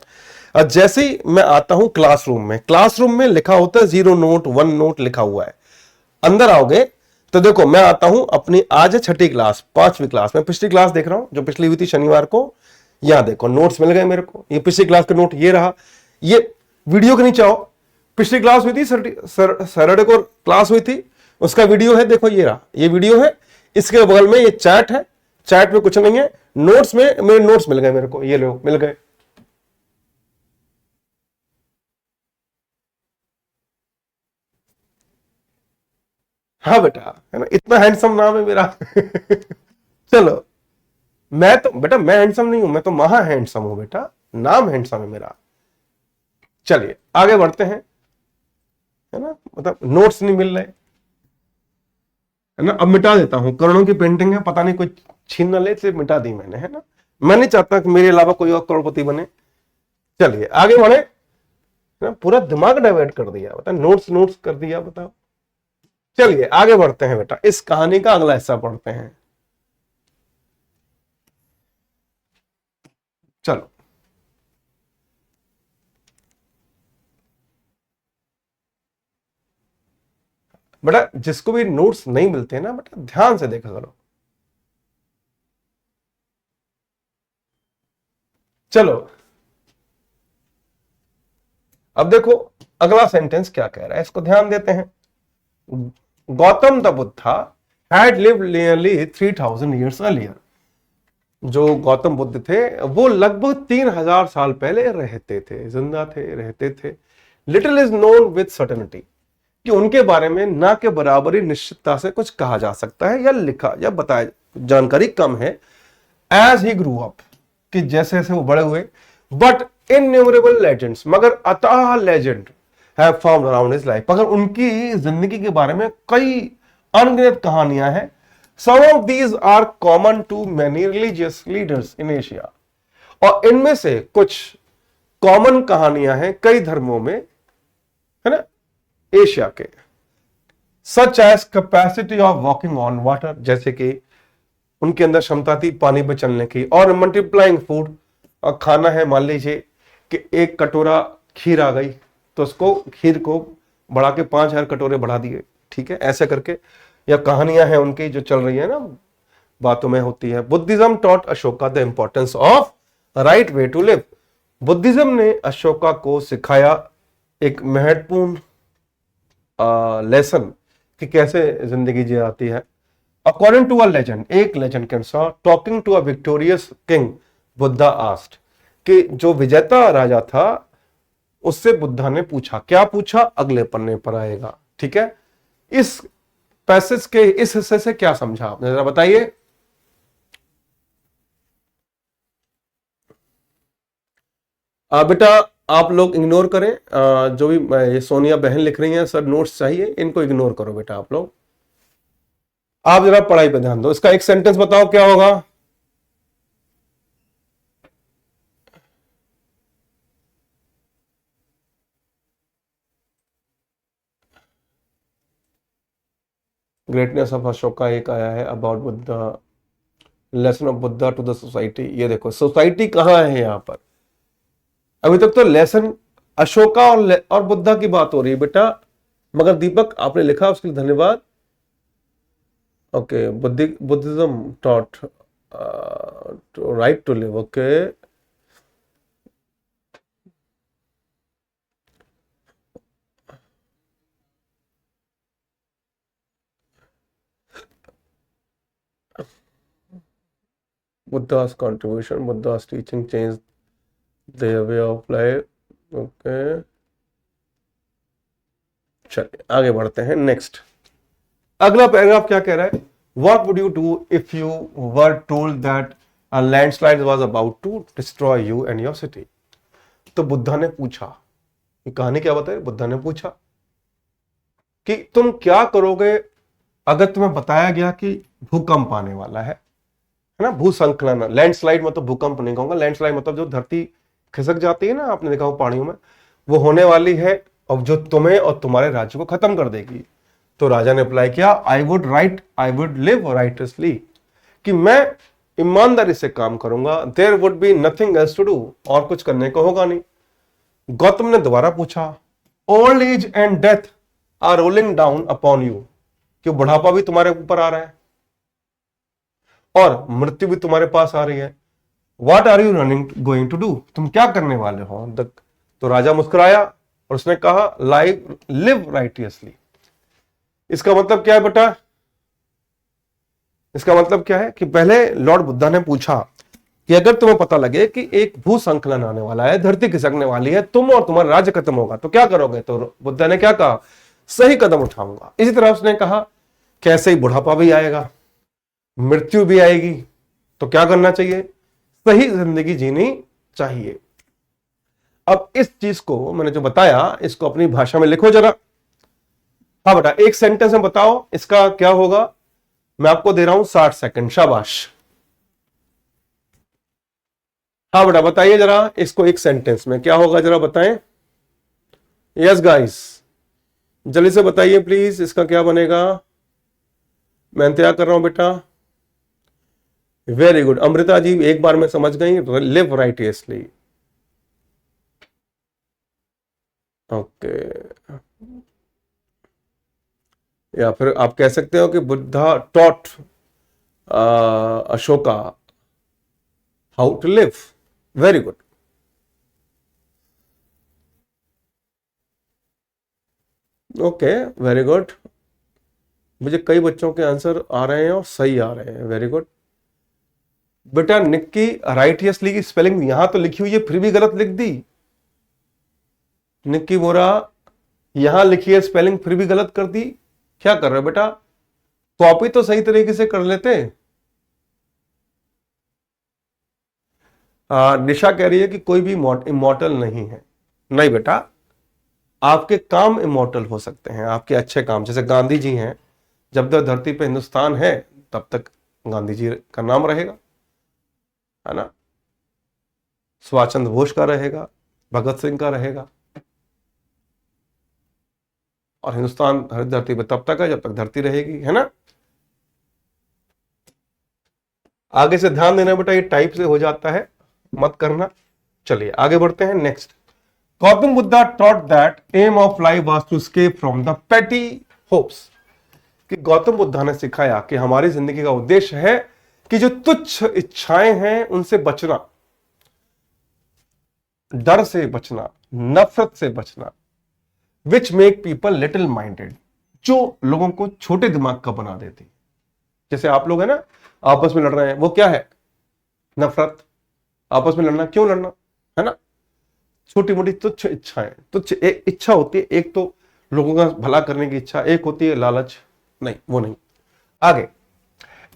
और जैसे ही मैं आता हूं क्लासरूम में, क्लासरूम में लिखा होता है 0 नोट 1 नोट लिखा हुआ है। अंदर आओगे तो देखो मैं आता हूं अपनी, आज है छठी क्लास, 5वीं क्लास। मैं पिछली क्लास देख रहा हूं जो पिछली हुई थी शनिवार को। यहां देखो नोट्स मिल गए मेरे को, ये पिछली क्लास का नोट ये रहा। ये वीडियो के नीचे आओ, पिछली क्लास हुई थी सैटरडे को क्लास हुई थी, उसका वीडियो है, देखो ये रहा, ये वीडियो है। इसके बगल में ये चैट है, चैट में कुछ नहीं है, नोट्स में मेरे नोट्स मिल गए मेरे को, ये लो मिल गए। हाँ बेटा, है ना, इतना हैंडसम नाम है मेरा। चलो, मैं तो बेटा, मैं हैंडसम नहीं हूं, मैं तो महा हैंडसम हूं बेटा, नाम हैंडसम है मेरा। चलिए आगे बढ़ते हैं, है ना, मतलब नोट्स नहीं मिल रहे, है ना। अब मिटा देता हूं, करोड़ों की पेंटिंग है, पता नहीं कोई छीन ना ले, इसलिए मिटा दी मैंने, है ना। मैं नहीं चाहता कि मेरे अलावा कोई और करोड़पति बने। चलिए आगे बढ़े, ना पूरा दिमाग डाइवर्ट कर दिया, बता नोट्स नोट्स कर दिया, बताओ। चलिए आगे बढ़ते हैं बेटा, इस कहानी का अगला हिस्सा पढ़ते हैं। चलो बेटा, जिसको भी नोट्स नहीं मिलते ना बेटा, ध्यान से देखा करो। चलो अब देखो अगला सेंटेंस क्या कह रहा है, इसको ध्यान देते हैं। Gautam the Buddha had lived nearly 3000 years earlier. जो गौतम बुद्ध थे वो लगभग 3000 साल पहले रहते थे, जिंदा थे, रहते थे। Little is known with certainty, कि उनके बारे में ना के बराबरी निश्चितता से कुछ कहा जा सकता है या लिखा या बताया, जानकारी कम है। एज ही ग्रू अप, कि जैसे जैसे वो बड़े हुए, बट इनन्यूमरेबल लेजेंड्स, मगर अथाह legend have found around his life, मगर उनकी जिंदगी के बारे में कई अनगिनत कहानियां हैं। Some of these are common to many religious leaders in Asia, और इनमें से कुछ कॉमन कहानियां हैं कई धर्मों में, है ना, एशिया के। Such as capacity of walking on water, जैसे कि उनके अंदर क्षमता थी पानी पे चलने की। और मल्टीप्लाइंग फूड, और खाना है, मान लीजिए कि एक कटोरा खीर आ गई तो उसको खीर को बढ़ा के 5,000 कटोरे बढ़ा दिए, ठीक है, ऐसे करके। या कहानियां हैं उनकी जो चल रही है ना, बातों में होती है। Buddhism taught Ashoka the importance of right way to live. Buddhism ने अशोका को सिखाया एक महत्वपूर्ण लेसन कि कैसे जिंदगी जी जाती है। अकॉर्डिंग टू अ लेजेंड, एक लेजेंड के अनुसार, talking to a victorious king, Buddha asked, कि जो विजेता राजा था उससे बुद्धा ने पूछा, क्या पूछा, अगले पन्ने पर आएगा, ठीक है। इस पैसेज के इस हिस्से से क्या समझा आपने, जरा बताइए। बेटा आप लोग इग्नोर करें, जो भी ये सोनिया बहन लिख रही हैं सर नोट्स चाहिए, इनको इग्नोर करो बेटा आप लोग। आप जरा पढ़ाई पे ध्यान दो। इसका एक सेंटेंस बताओ क्या होगा। ग्रेटनेस ऑफ अशोका एक आया है, about Buddha, lesson of Buddha to the society. ये देखो सोसाइटी कहां है यहां पर, अभी तक तो लेसन अशोका और बुद्धा की बात हो रही है बेटा। मगर दीपक आपने लिखा, उसके लिए धन्यवाद। Okay, Buddhism taught right to live, okay. Buddha's contribution, Buddha's teaching changed their way of life. Okay. चलिए आगे बढ़ते हैं। नेक्स्ट, अगला पैराग्राफ क्या कह रहा है। What would you do if you were told that a landslide was about to destroy you and your city? तो बुद्धा ने पूछा, ये कहानी क्या बताए, बुद्धा ने पूछा कि तुम क्या करोगे अगर तुम्हें बताया गया कि भूकंप आने वाला है ना। भूसंकलन, लैंडस्लाइड मतलब भूकंप नहीं कहूंगा, लैंडस्लाइड मतलब जो धरती खिसक जाती है ना, आपने देखा हो पहाड़ियों में, वो होने वाली है और जो तुम्हें और तुम्हारे राज्य को खत्म कर देगी। तो राजा ने अप्लाई किया, आई वुड लिव राइटसली, कि मैं ईमानदारी से काम करूंगा। There would be nothing else to do, और कुछ करने को होगा नहीं। गौतम ने दोबारा पूछा, old age and death are rolling down upon you, कि बुढ़ापा भी तुम्हारे ऊपर आ रहा है और मृत्यु भी तुम्हारे पास आ रही है। What are you running going to do, तुम क्या करने वाले हो। तो राजा मुस्कुराया और उसने कहा, लिव राइटियसली। इसका मतलब क्या है बेटा, इसका मतलब क्या है कि पहले लॉर्ड बुद्धा ने पूछा कि अगर तुम्हें पता लगे कि एक भूसंकलन आने वाला है, धरती खिसकने वाली है, तुम और तुम्हारा राज्य खत्म होगा, तो क्या करोगे। तो बुद्धा ने क्या कहा, सही कदम उठाऊंगा। इसी तरह उसने कहा कैसे ही बुढ़ापा भी आएगा, मृत्यु भी आएगी, तो क्या करना चाहिए, सही जिंदगी जीनी चाहिए। अब इस चीज को मैंने जो बताया, इसको अपनी भाषा में लिखो जरा। हाँ बेटा, एक सेंटेंस में बताओ इसका क्या होगा। मैं आपको दे रहा हूं 60 सेकंड, शाबाश। हाँ बेटा बताइए जरा, इसको एक सेंटेंस में क्या होगा, जरा बताएं। यस गाइस, जल्दी से बताइए प्लीज, इसका क्या बनेगा। मैं इंतजार कर रहा हूं बेटा। वेरी गुड, अमृता जी एक बार में समझ गई, लिव राइटियसली। ओके, या फिर आप कह सकते हो कि Buddha taught Ashoka how to live. Very good. Okay, very good. मुझे कई बच्चों के आंसर आ रहे हैं और सही आ रहे हैं, वेरी गुड। बेटा निक्की, राइटियसली की स्पेलिंग यहां तो लिखी हुई है फिर भी गलत लिख दी। निक्की बोरा, यहां लिखी है स्पेलिंग फिर भी गलत कर दी, क्या कर रहे हो बेटा, कॉपी तो सही तरीके से कर लेते। निशा कह रही है कि कोई भी इमॉर्टल नहीं है। नहीं बेटा, आपके काम इमॉर्टल हो सकते हैं, आपके अच्छे काम, जैसे गांधी जी हैं, जब तक धरती पे हिंदुस्तान है तब तक गांधी जी का नाम रहेगा, है ना। सुभाष चंद्र बोस का रहेगा, भगत सिंह का रहेगा। और हिंदुस्तान हर धरती पे तब तक है जब तक धरती रहेगी, है ना। आगे से ध्यान देना बेटा, ये टाइप से हो जाता है, मत करना। चलिए आगे बढ़ते हैं। Next, Gautam Buddha taught that aim of life was to escape from the petty hopes, कि गौतम बुद्धा ने सिखाया कि हमारी जिंदगी का उद्देश्य है कि जो तुच्छ इच्छाएं हैं उनसे बचना, डर से बचना, नफरत से बचना, which make people little minded, जो लोगों को छोटे दिमाग का बना देती। जैसे आप लोग है ना, आपस में लड़ रहे हैं, वो क्या है? नफरत। आपस में लड़ना, क्यों लड़ना, है ना। छोटी मोटी तुच्छ इच्छाएं, तुच्छ एक इच्छा होती है, एक तो लोगों का भला करने की इच्छा, एक होती है लालच, नहीं वो नहीं। आगे,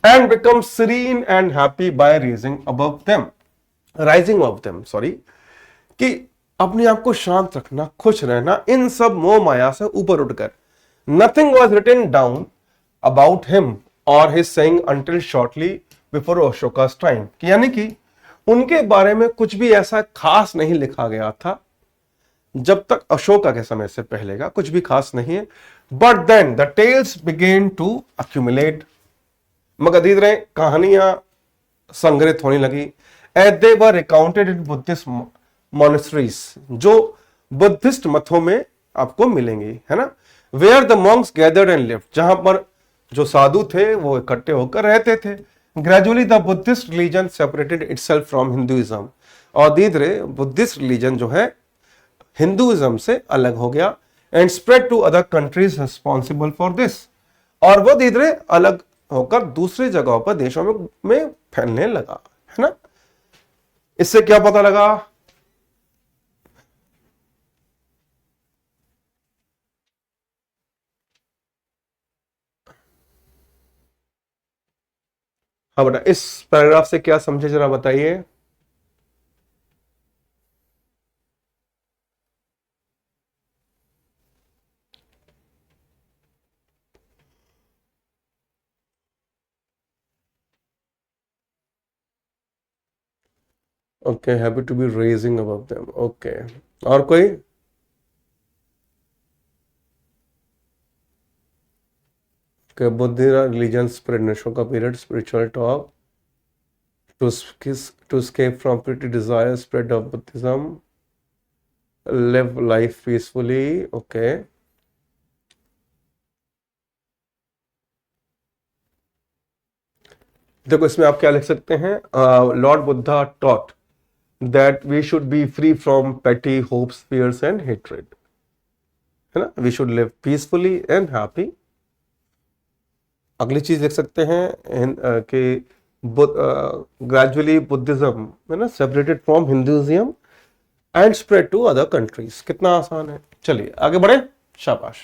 and become serene and happy by rising above them, sorry, कि अपने आप को शांत रखना, खुश रहना इन सब मोह माया से ऊपर उठकर। Nothing was written down about him और his saying until shortly before Ashoka's time, यानी कि उनके बारे में कुछ भी ऐसा खास नहीं लिखा गया था जब तक अशोका के समय से पहले का कुछ भी खास नहीं है। But then the tales began to accumulate, मगर धीरे धीरे कहानियां संग्रहित होने लगी। As they were recounted in Buddhist monasteries, जो बुद्धिस्ट मठों में आपको मिलेंगी, है ना। Where the monks gathered and lived, जहां पर जो साधु थे वो इकट्ठे होकर रहते थे। Gradually the Buddhist religion separated itself from Hinduism, और धीरे धीरे बुद्धिस्ट रिलीजन जो है हिंदुइज्म से अलग हो गया। And spread to other countries responsible for this, और वो धीरे धीरे अलग होकर दूसरी जगहों पर, देशों में फैलने लगा, है ना। इससे क्या पता लगा? हाँ बेटा, इस पैराग्राफ से क्या समझे जरा बताइए। Okay, happy to be raising above them, okay. और कोई? Buddhist religion spread in Ashoka period, spiritual talk to escape from petty desire, spread of Buddhism, live life peacefully, okay. देखो इसमें आप क्या लिख सकते हैं? Lord Buddha taught that we should be free from petty hopes, fears and hatred, है ना। We should live peacefully and happy. अगली चीज लिख सकते हैं कि ग्रेजुअली बुद्धिज्म, है ना, separated from Hinduism and spread to other countries. कितना आसान है। चलिए आगे बढ़े, शाबाश।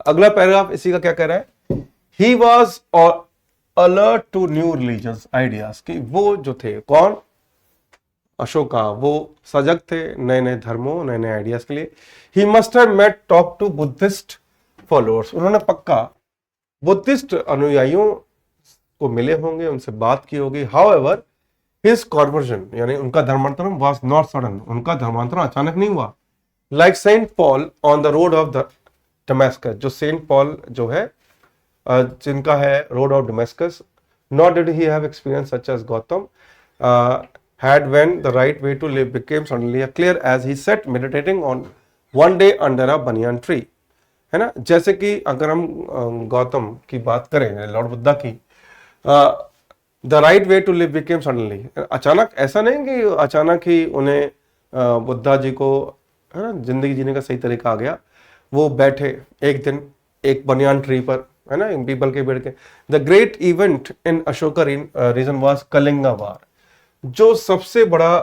अगला पैराग्राफ इसी का क्या कह रहा है? He was alert to new religious ideas, कि वो जो थे, कौन? अशोका, वो सजग थे नए नए धर्मों, नए नए आइडियाज के लिए। He must have met talk to Buddhist followers, उन्होंने पक्का बुद्धिस्ट अनुयायियों को मिले होंगे, उनसे बात की होगी। हाउएवर हिज कन्वर्जन, यानी उनका धर्मांतरण वाज नॉट सडन, उनका धर्मांतरण अचानक नहीं हुआ। Like Saint Paul on the road of the Damascus, जो सेंट पॉल जो है जिनका है road of Damascus, not did he have experience such as Gautam had when the right way to live became suddenly clear as he sat meditating on one day under a banyan tree, है ना। जैसे कि अगर हम गौतम की बात करें, lord Buddha की, the right way to live became suddenly, अचानक, ऐसा नहीं कि अचानक ही उन्हें बुद्धा जी को, है ना, जिंदगी जीने का सही तरीका आ गया। वो बैठे एक दिन एक बनियान ट्री पर, है ना, पीपल के पेड़ के। The great event in Ashoka reign was Kalinga war, जो सबसे बड़ा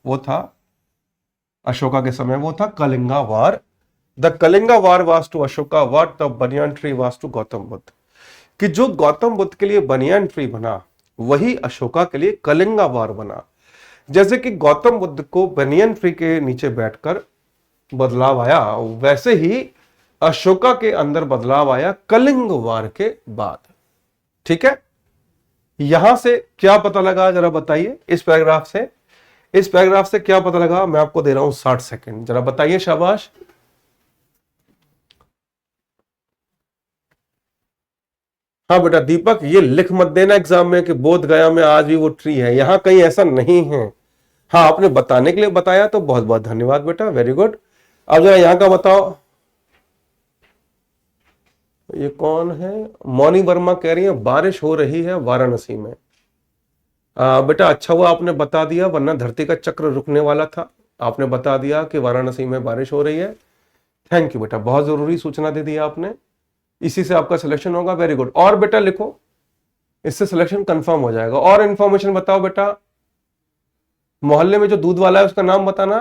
वो था अशोका के समय, वो था Kalinga war. The Kalinga war was to Ashoka what the banyan tree was to Gautam Buddha, कि जो गौतम बुद्ध के लिए बनियान ट्री बना वही अशोका के लिए कलिंगा वार बना। जैसे कि गौतम बुद्ध को बनियान ट्री के नीचे बैठकर बदलाव आया, वैसे ही अशोका के अंदर बदलाव आया कलिंग वार के बाद। ठीक है, यहां से क्या पता लगा जरा बताइए इस पैराग्राफ से? इस पैराग्राफ से क्या पता लगा? मैं आपको दे रहा हूं 60 सेकंड, जरा बताइए, शाबाश। हाँ बेटा दीपक, ये लिख मत देना एग्जाम में कि बोध गया में आज भी वो ट्री है, यहां कहीं ऐसा नहीं है। हाँ, आपने बताने के लिए बताया तो बहुत बहुत धन्यवाद बेटा, वेरी गुड। अब जरा यहां का बताओ। ये कौन है? मौनी वर्मा कह रही है बारिश हो रही है वाराणसी में। बेटा अच्छा हुआ आपने बता दिया, वरना धरती का चक्र रुकने वाला था। आपने बता दिया कि वाराणसी में बारिश हो रही है। थैंक यू बेटा, बहुत जरूरी सूचना दे दी आपने। इसी से आपका सिलेक्शन होगा, वेरी गुड। और बेटा लिखो, इससे सिलेक्शन कंफर्म हो जाएगा। और इंफॉर्मेशन बताओ बेटा। मोहल्ले में जो दूध वाला है उसका नाम बताना।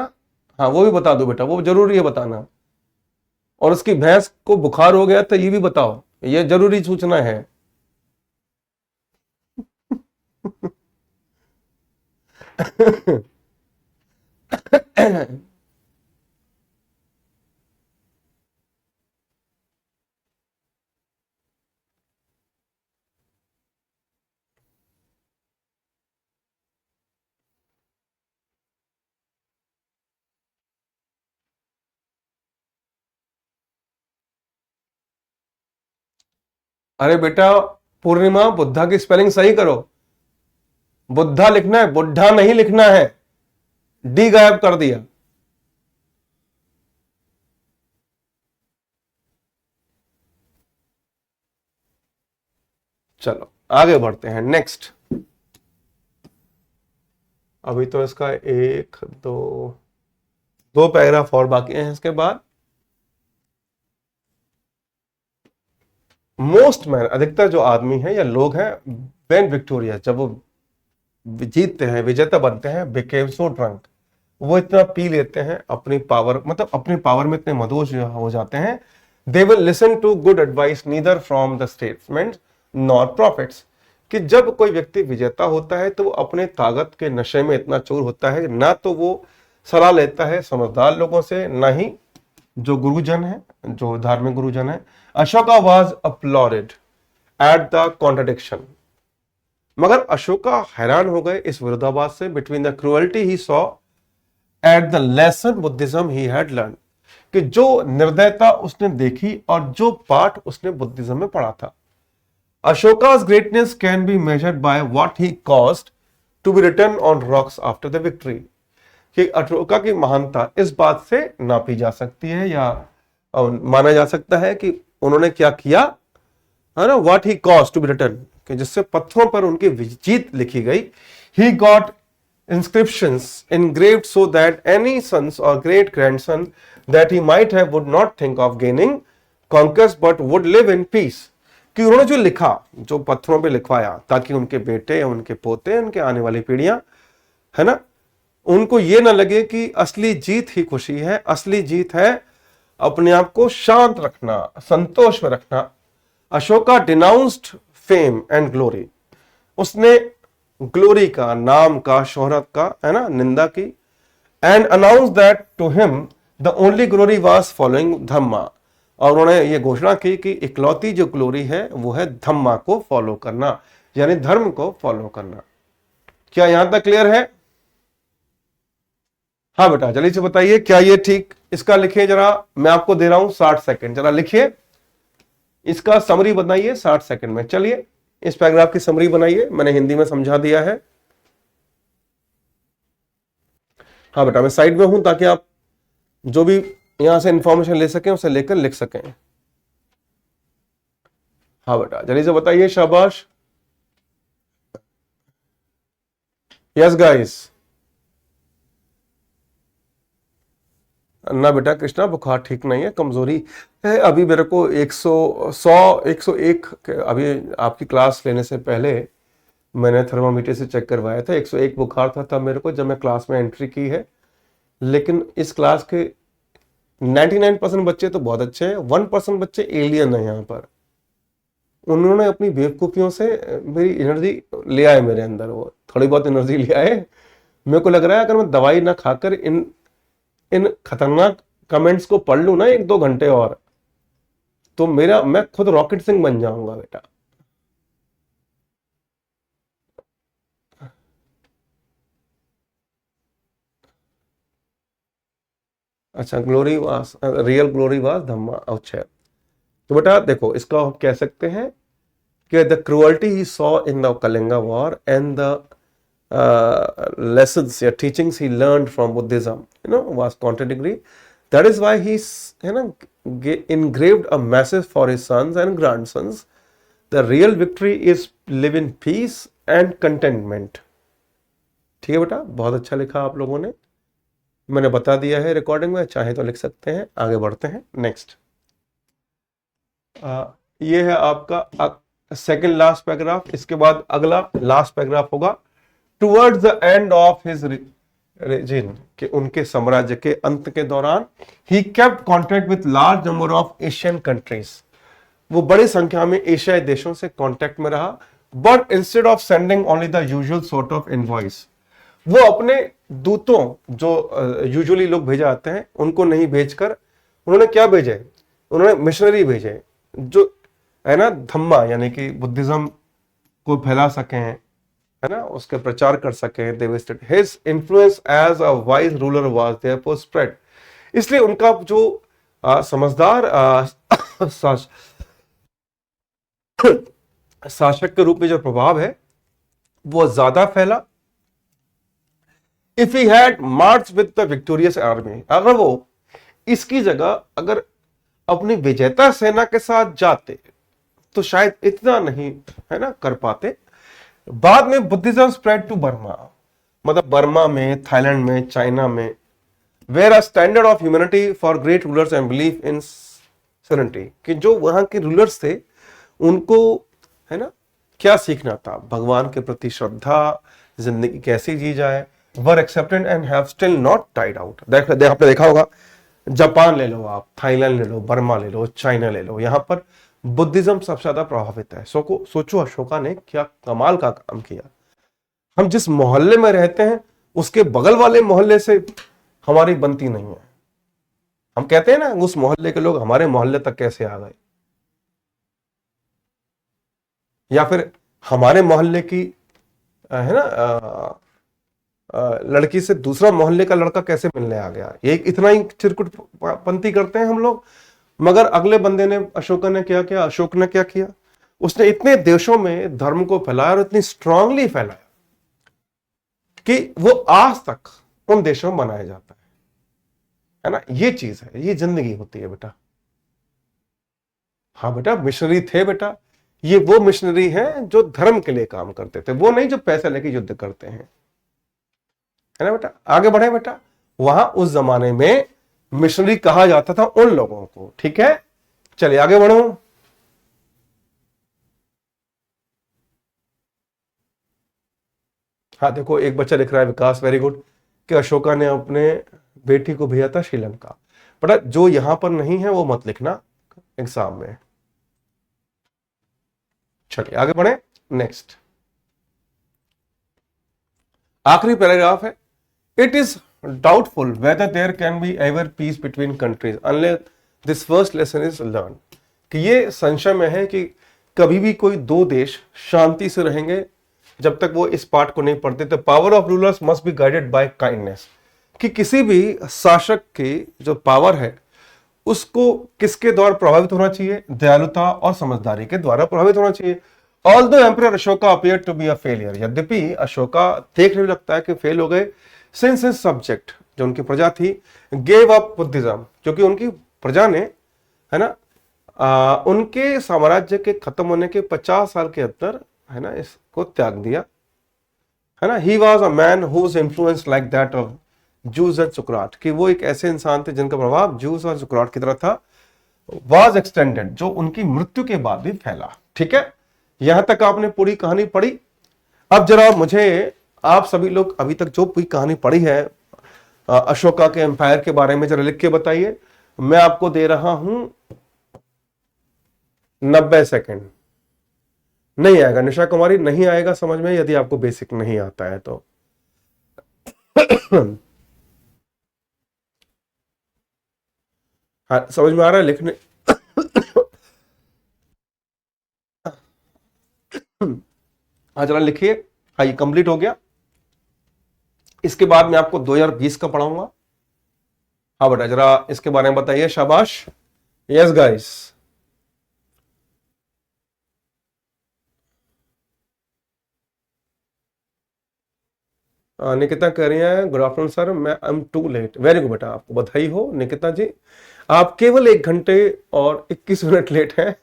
हाँ वो भी बता दो बेटा, वो जरूरी है बताना। और उसकी भैंस को बुखार हो गया तो ये भी बताओ, ये जरूरी सूचना है। अरे बेटा पूर्णिमा, बुद्धा की स्पेलिंग सही करो। बुद्धा लिखना है, बुढ़ा नहीं लिखना है। डी गायब कर दिया। चलो आगे बढ़ते हैं, नेक्स्ट। अभी तो इसका एक दो दो पैराग्राफ और बाकी हैं इसके बाद। मोस्ट मैन, अधिकतर जो आदमी है या लोग हैं, वेन विक्टोरिया, जब वो जीतते हैं, विजेता बनते हैं, बिकेम सो ड्रंक, वो इतना पी लेते हैं अपनी पावर, मतलब अपनी पावर में इतने मदोश हो जाते हैं, they will listen to good advice neither from the statesman nor prophets. कि जब कोई व्यक्ति विजेता होता है तो वो अपने ताकत के नशे में इतना चोर होता है, ना तो वो सलाह लेता है समझदार लोगों से, ना ही जो गुरुजन है, जो धार्मिक गुरुजन है। Ashoka was uploaded at the contradiction. मगर अशोका हैरान हो गए इस विरोधाभास से, between the cruelty he saw at the lesson Buddhism he had learn. कि जो निर्दयता उसने देखी और जो पाठ उसने बुद्धिज्म में पढ़ा था। अशोका's greatness can be measured by what he caused to be written on rocks after the victory। कि अशोका की महानता इस बात से नापी जा सकती है या माना जा सकता है कि उन्होंने क्या किया है ना, what he caused to be written, कि जिससे पत्थरों पर उनकी जीत लिखी गई। He got inscriptions engraved so that any sons or great grandson that he might have would not think of gaining conquest but would live in peace। कि उन्होंने जो लिखा, जो पत्थरों पे लिखवाया, ताकि उनके बेटे, उनके पोते, उनके आने वाली पीढ़ियां, है ना, उनको ये ना लगे कि असली जीत ही खुशी है। असली जीत है अपने आप को शांत रखना, संतोष में रखना। Ashoka denounced fame and glory. उसने ग्लोरी का, नाम का, शोहरत का, है ना, निंदा की। And announce that to him the only glory was following Dhamma. और उन्होंने ये घोषणा की कि इकलौती जो ग्लोरी है वो है धम्मा को फॉलो करना, यानी धर्म को फॉलो करना। क्या यहां तक क्लियर है? हाँ बेटा जल्दी से बताइए, क्या ये ठीक? इसका लिखिए जरा, मैं आपको दे रहा हूं 60 सेकंड, जरा लिखिए, इसका समरी बनाइए 60 सेकंड में। चलिए इस पैराग्राफ की समरी बनाइए, मैंने हिंदी में समझा दिया है। हाँ बेटा मैं साइड में हूं ताकि आप जो भी यहां से इंफॉर्मेशन ले सकें उसे लेकर लिख सकें। हाँ बेटा जल्दी से बताइए, शाबाश। Yes guys. ना बेटा कृष्णा, बुखार ठीक नहीं है, कमजोरी है। अभी मेरे को 101 अभी आपकी क्लास लेने से पहले मैंने थर्मामीटर से चेक करवाया था, 101 बुखार था तब मेरे को, जब मैं क्लास में एंट्री की है। लेकिन इस क्लास के 99% बच्चे तो बहुत अच्छे हैं, 1% बच्चे एलियन है यहाँ पर। उन्होंने अपनी बेवकूफियों से मेरी एनर्जी ले आए मेरे अंदर, वो थोड़ी बहुत एनर्जी ले आए। मेरे को लग रहा है अगर मैं दवाई ना खाकर इन इन खतरनाक कमेंट्स को पढ़ लूं ना 1-2 घंटे और, तो मैं खुद रॉकेट सिंह बन जाऊंगा बेटा। अच्छा, glory was, real glory was Dhamma. अच्छा, तो बेटा देखो इसका हम कह सकते हैं कि the cruelty he saw in the Kalinga war and the lessons या teachings he learned from Buddhism, was contradictory. That is why he's, engraved a message for his sons and grandsons. The real victory is live in peace and contentment. ठीक है बेटा, बहुत अच्छा लिखा आप लोगों ने, मैंने बता दिया है रिकॉर्डिंग में, चाहे तो लिख सकते हैं। आगे बढ़ते हैं नेक्स्ट। ये है आपका सेकंड लास्ट पैराग्राफ। इसके बाद अगला लास्ट पैराग्राफ होगा towards the end of his resin, कि उनके साम्राज्य के अंत के दौरान he kept contact with large number of Asian countries, वो बड़ी संख्या में एशियाई देशों से कांटेक्ट में रहा। But instead of sending only the usual sort of invoice, वो अपने दूतों जो यूजुअली लोग भेजे जाते हैं उनको नहीं भेजकर उन्होंने क्या भेजे, उन्होंने मिशनरी भेजे जो है ना धम्मा यानी कि बुद्धिज्म को फैला सके, है ना, उसके प्रचार कर सके। They visited his influence as a wise ruler was therefore spread, इसलिए उनका जो समझदार शासक के रूप में जो प्रभाव है वो ज्यादा फैला। If he had March with the victorious army, अगर वो इसकी जगह अगर अपनी विजेता सेना के साथ जाते तो शायद इतना नहीं, है ना, कर पाते। बाद में बुद्धिज्म स्प्रेड टू बर्मा, मतलब बर्मा में, थाईलैंड में, चाइना में, where a standard of humanity for great rulers and belief in serenity, कि जो वहां के रूलर्स थे उनको, है ना, क्या सीखना था, भगवान के प्रति श्रद्धा, जिंदगी कैसी जी जाए, were accepted and have still not died out. आपने देखा होगा, जापान ले लो आप, थाईलैंड ले लो, बर्मा ले लो, चाइना ले लो, यहां पर बुद्धिज्म सबसे ज्यादा प्रभावित है। सोचो अशोका ने क्या कमाल का काम किया। हम जिस मोहल्ले में रहते हैं उसके बगल वाले मोहल्ले से हमारी बनती नहीं है। हम कहते हैं ना उस मोहल्ले के लोग हमारे मोहल्ले तक कैसे आ गए, या फिर हमारे मोहल्ले की, है ना, लड़की से दूसरा मोहल्ले का लड़का कैसे मिलने आ गया। ये इतना ही चिरकुट पंती करते हैं हम लोग। मगर अगले बंदे ने, अशोक ने क्या किया, अशोक ने क्या किया, उसने इतने देशों में धर्म को फैलाया और इतनी स्ट्रांगली फैलाया कि वो आज तक उन देशों में मनाया जाता है ना। ये चीज है, ये जिंदगी होती है बेटा। हाँ बेटा, मिशनरी थे बेटा, ये वो मिशनरी हैं जो धर्म के लिए काम करते थे, वो नहीं जो पैसे लेके युद्ध करते हैं, है ना बेटा। आगे बढ़े बेटा, वहां उस जमाने में मिशनरी कहा जाता था उन लोगों को, ठीक है। चलिए आगे बढ़ो। हाँ देखो, एक बच्चा लिख रहा है, विकास, वेरी गुड, कि अशोका ने अपने बेटी को भेजा था श्रीलंका। बेटा जो यहां पर नहीं है वो मत लिखना एग्जाम में। चलिए आगे बढ़े नेक्स्ट। आखिरी पैराग्राफ है, it is doubtful whether there can be ever peace between countries unless this first lesson is learned, कि ये संशय में है कि कभी भी कोई दो देश शांति से रहेंगे जब तक वो इस पाठ को नहीं पढ़ते। तो power of rulers must be guided by kindness, कि किसी भी शासक की जो पावर है उसको किसके द्वारा प्रभावित होना चाहिए, दयालुता और समझदारी के द्वारा प्रभावित होना चाहिए। Although emperor Ashoka appear to be a failure, यद्यपि अशोका देखने में लगता है कि फेल हो गए, सिंस हिज सब्जेक्ट, जो उनकी प्रजा थी, गेव अप बुद्धिज्म, क्योंकि उनकी प्रजा ने, है ना, उनके साम्राज्य के खत्म होने के 50 साल के अंदर, है ना, इसको त्याग दिया, है ना। He was a man whose influence like that of Jesus and Socrates, कि वो एक ऐसे इंसान थे जिनका प्रभाव जूस और सुकराट की तरह था। वॉज एक्सटेंडेड, जो उनकी मृत्यु के बाद भी फैला। ठीक है, यहां तक आपने पूरी कहानी पढ़ी। अब जरा मुझे, आप सभी लोग अभी तक जो पूरी कहानी पढ़ी है अशोका के एम्पायर के बारे में, जरा लिख के बताइए। मैं आपको दे रहा हूं 90 सेकेंड। नहीं आएगा निशा कुमारी, नहीं आएगा समझ में, यदि आपको बेसिक नहीं आता है तो। हाँ समझ में आ रहा है लिखने। हाँ जरा लिखिए। हाँ ये कंप्लीट हो गया। इसके बाद मैं आपको 2020 का पढ़ाऊंगा, हाँ बेटा, जरा इसके बारे में बताइए, शाबाश। Yes guys. निकिता कह रही है गुड आफ्टरनून सर, मैं I am too late. Very good बेटा, आपको बधाई हो निकिता जी, आप केवल 1 घंटे और 21 मिनट लेट हैं।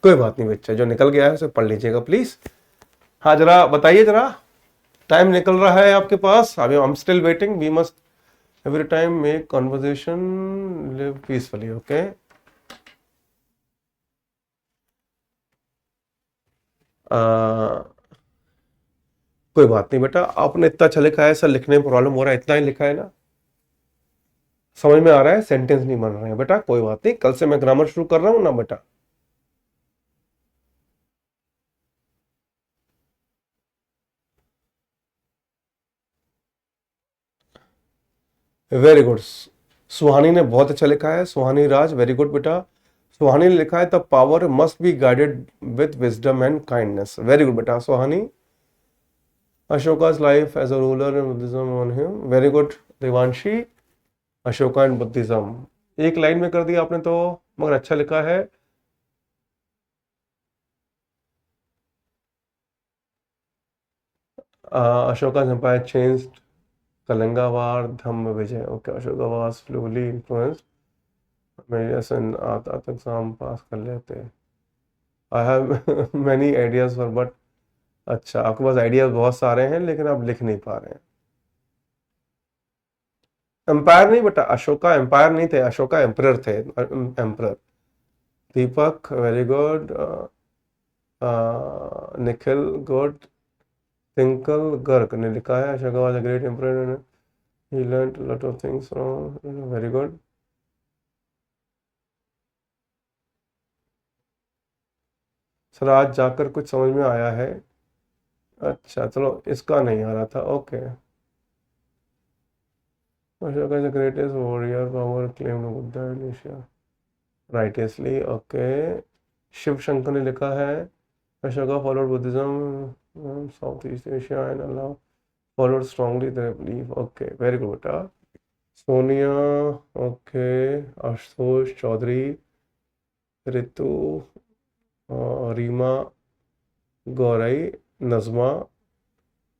कोई बात नहीं बच्चा, जो निकल गया है उसे पढ़ लीजिएगा प्लीज। हाँ जरा बताइए, जरा टाइम निकल रहा है आपके पास, अभी I am still waiting. We must every time make conversation live peacefully, okay. कोई बात नहीं बेटा, आपने इतना अच्छा लिखा है, सर लिखने में प्रॉब्लम हो रहा है, इतना ही लिखा है ना, समझ में आ रहा है, सेंटेंस नहीं बन रहे हैं बेटा, कोई बात नहीं, कल से मैं ग्रामर शुरू कर रहा हूं ना बेटा। वेरी गुड, सुहानी ने बहुत अच्छा लिखा है, सुहानी राज, वेरी गुड बेटा। सुहानी ने लिखा है the power must be guided with wisdom and kindness, very good बेटा Suhani. Ashoka's life as a ruler and Buddhism on him, very good Devanshi. Ashoka and Buddhism एक लाइन में कर दिया आपने तो, मगर अच्छा लिखा है। Ashoka empire changed Kalinga war, Dhamma Vijay. Okay, Ashoka was slowly influenced. मेरे सन आता तक एग्जाम पास कर लेते। I have many ideas for but, अच्छा आपके पास आइडियाज बहुत सारे हैं लेकिन आप लिख नहीं पा रहे हैं। एम्पायर नहीं बेटा, अशोका एम्पायर नहीं थे, अशोका एम्परर थे, emperor. Deepak very good. Nikhil good. Tinkal Garg ने लिखा है Ashoka was a great emperor, he learned lot of things from, very good. Sir आज जाकर कुछ समझ में आया है। अच्छा चलो, इसका नहीं आ रहा था, okay. Ashoka is the greatest warrior power claimed Buddha in Asia, righteously, okay. Shiv Shankar ने लिखा है Ashoka followed Buddhism South East Asia and Allah followed strongly their belief, okay very good बेटा। सोनिया, ओके। आशुतोष चौधरी, रितु, रीमा, गौरई, नजमा,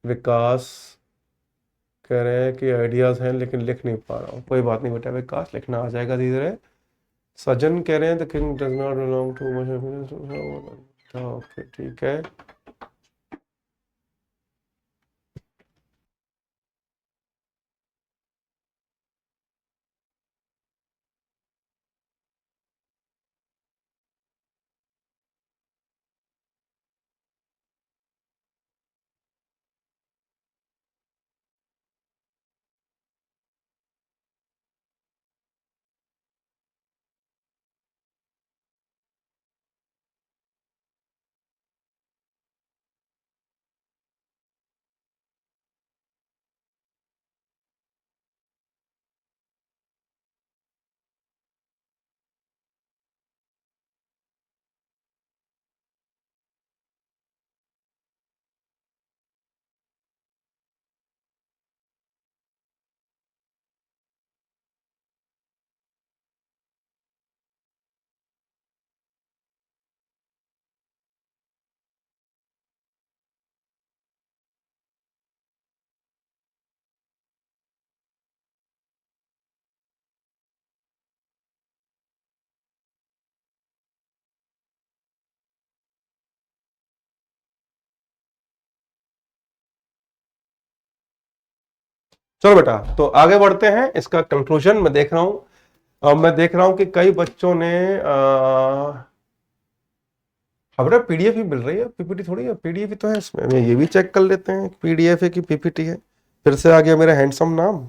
विकास कह रहे हैं कि आइडियाज हैं लेकिन लिख नहीं पा रहा हूँ, कोई बात नहीं बेटा विकास, लिखना आ जाएगा धीरे धीरे। सजन कह रहे हैं the king does not belong too much, okay ठीक है। चलो बेटा, तो आगे बढ़ते हैं, इसका कंक्लूजन मैं देख रहा हूं, अब मैं देख रहा हूं कि कई बच्चों ने हमारा पीडीएफ ही मिल रही है, पीपीटी थोड़ी है, पीडीएफ ही तो है इसमें, मैं ये भी चेक कर लेते हैं पीडीएफ है कि पीपीटी है। फिर से आ गया मेरा हैंडसम नाम,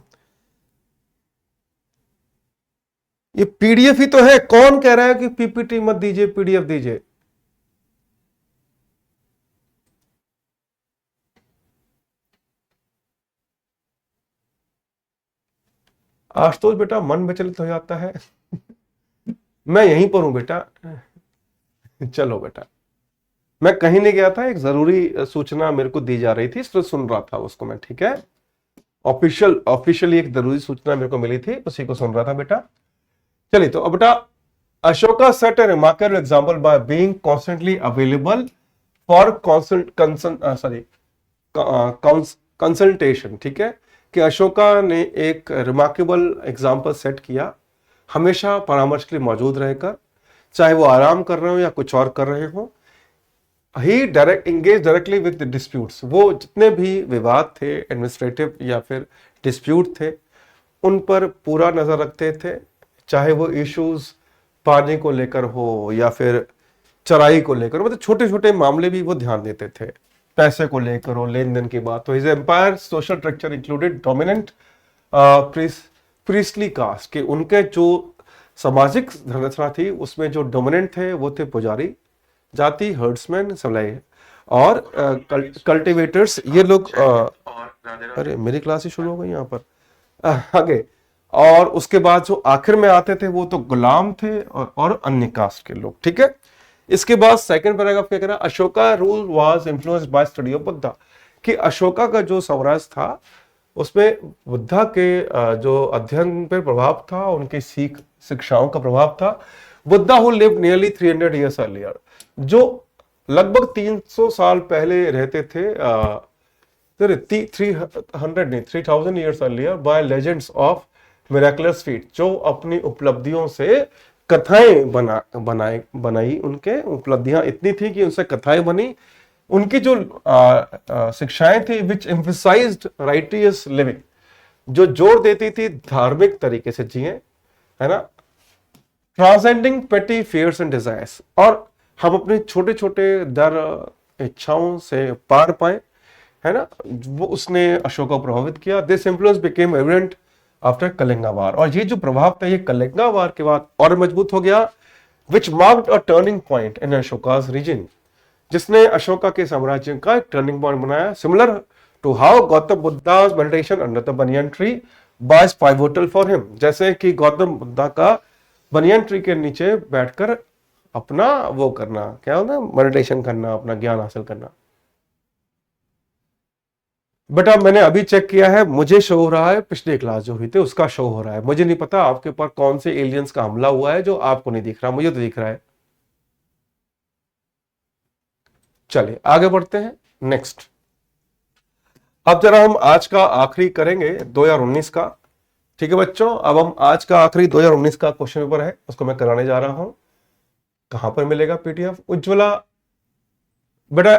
ये पीडीएफ ही तो है, कौन कह रहा है कि पीपीटी मत दीजिए पीडीएफ दीजिए। आशुतोष बेटा मन विचलित हो जाता है। मैं यहीं पर हूं बेटा। चलो बेटा, मैं कहीं नहीं गया था, एक जरूरी सूचना मेरे को दी जा रही थी, इसलिए सुन रहा था उसको मैं, ठीक है। ऑफिशियली एक जरूरी सूचना मेरे को मिली थी, उसी को सुन रहा था बेटा। चलिए, तो अब बेटा, Ashoka set A remarkable example by being constantly available for consultation. ठीक है, कि अशोका ने एक रिमार्केबल एग्जांपल सेट किया, हमेशा परामर्श के लिए मौजूद रहकर, चाहे वो आराम कर रहे हो या कुछ और कर रहे हो। ही एंगेज डायरेक्टली विद डिस्प्यूट्स, वो जितने भी विवाद थे, एडमिनिस्ट्रेटिव या फिर डिस्प्यूट थे, उन पर पूरा नजर रखते थे, चाहे वो इश्यूज पानी को लेकर हो या फिर चराई को लेकर, मतलब छोटे छोटे मामले भी वो ध्यान देते थे, पैसे को लेकर हो, लेन देन की बात। तो his empire social structure included dominant priestly caste, के उनके जो सामाजिक संरचना थी उसमें जो डोमिनेंट थे वो थे पुजारी जाति, हर्ड्समैन, सप्लाई और कल्टिवेटर्स। ये लोग अरे मेरी क्लास ही शुरू हो गई यहाँ पर। आगे, और उसके बाद जो आखिर में आते थे वो तो गुलाम थे और अन्य कास्ट के लोग। ठीक है, इसके बाद सेकंड पैराग्राफ क्या कह रहा है, Ashoka rule was influenced by study of Buddha, कि अशोका का जो साम्राज्य था उसमें बुद्धा के जो अध्ययन पर प्रभाव था, उनकी शिक्षाओं का प्रभाव था। Buddha who lived nearly 300 years earlier, जो लगभग 300 साल पहले रहते थे, 3000 years earlier, by legends of miraculous feats, जो अपनी उपलब्धियों से कथाएं बनाई। उनके उपलब्धियां इतनी थी कि उनसे कथाएं बनी। उनकी जो शिक्षाएं थी विच एम्फसाइज्ड राइटियस लिविंग, जो जोर देती थी धार्मिक तरीके से जिए, है ना, ट्रांसेंडिंग पेटी फियर्स एंड डिजायर्स, और हम अपने छोटे छोटे डर इच्छाओं से पार पाए, है ना, वो उसने अशोक को प्रभावित किया। This influence became evident after Kalinga war, और ये जो प्रभाव था ये कलिंगा वार के बाद और मजबूत हो गया। Which marked a turning point in Ashoka's reign, जिसने अशोका के साम्राज्य का एक टर्निंग पॉइंट बनाया। Similar to how Gautam Buddha's meditation under the banyan tree was pivotal for him, जैसे कि गौतम बुद्धा का बनियन ट्री के नीचे बैठकर अपना वो करना, क्या होता है, मेडिटेशन करना, अपना ज्ञान हासिल करना। बेटा मैंने अभी चेक किया है, मुझे शो हो रहा है, पिछली क्लास जो हुई थी उसका शो हो रहा है। मुझे नहीं पता आपके ऊपर कौन से एलियंस का हमला हुआ है जो आपको नहीं दिख रहा, मुझे तो दिख रहा है। चलिए आगे बढ़ते हैं। नेक्स्ट, अब जरा हम आज का आखिरी करेंगे 2019 का। ठीक है बच्चों, अब हम आज का आखिरी 2019 का क्वेश्चन पेपर है, उसको मैं कराने जा रहा हूं। कहां पर मिलेगा पीडीएफ? उज्ज्वला बेटा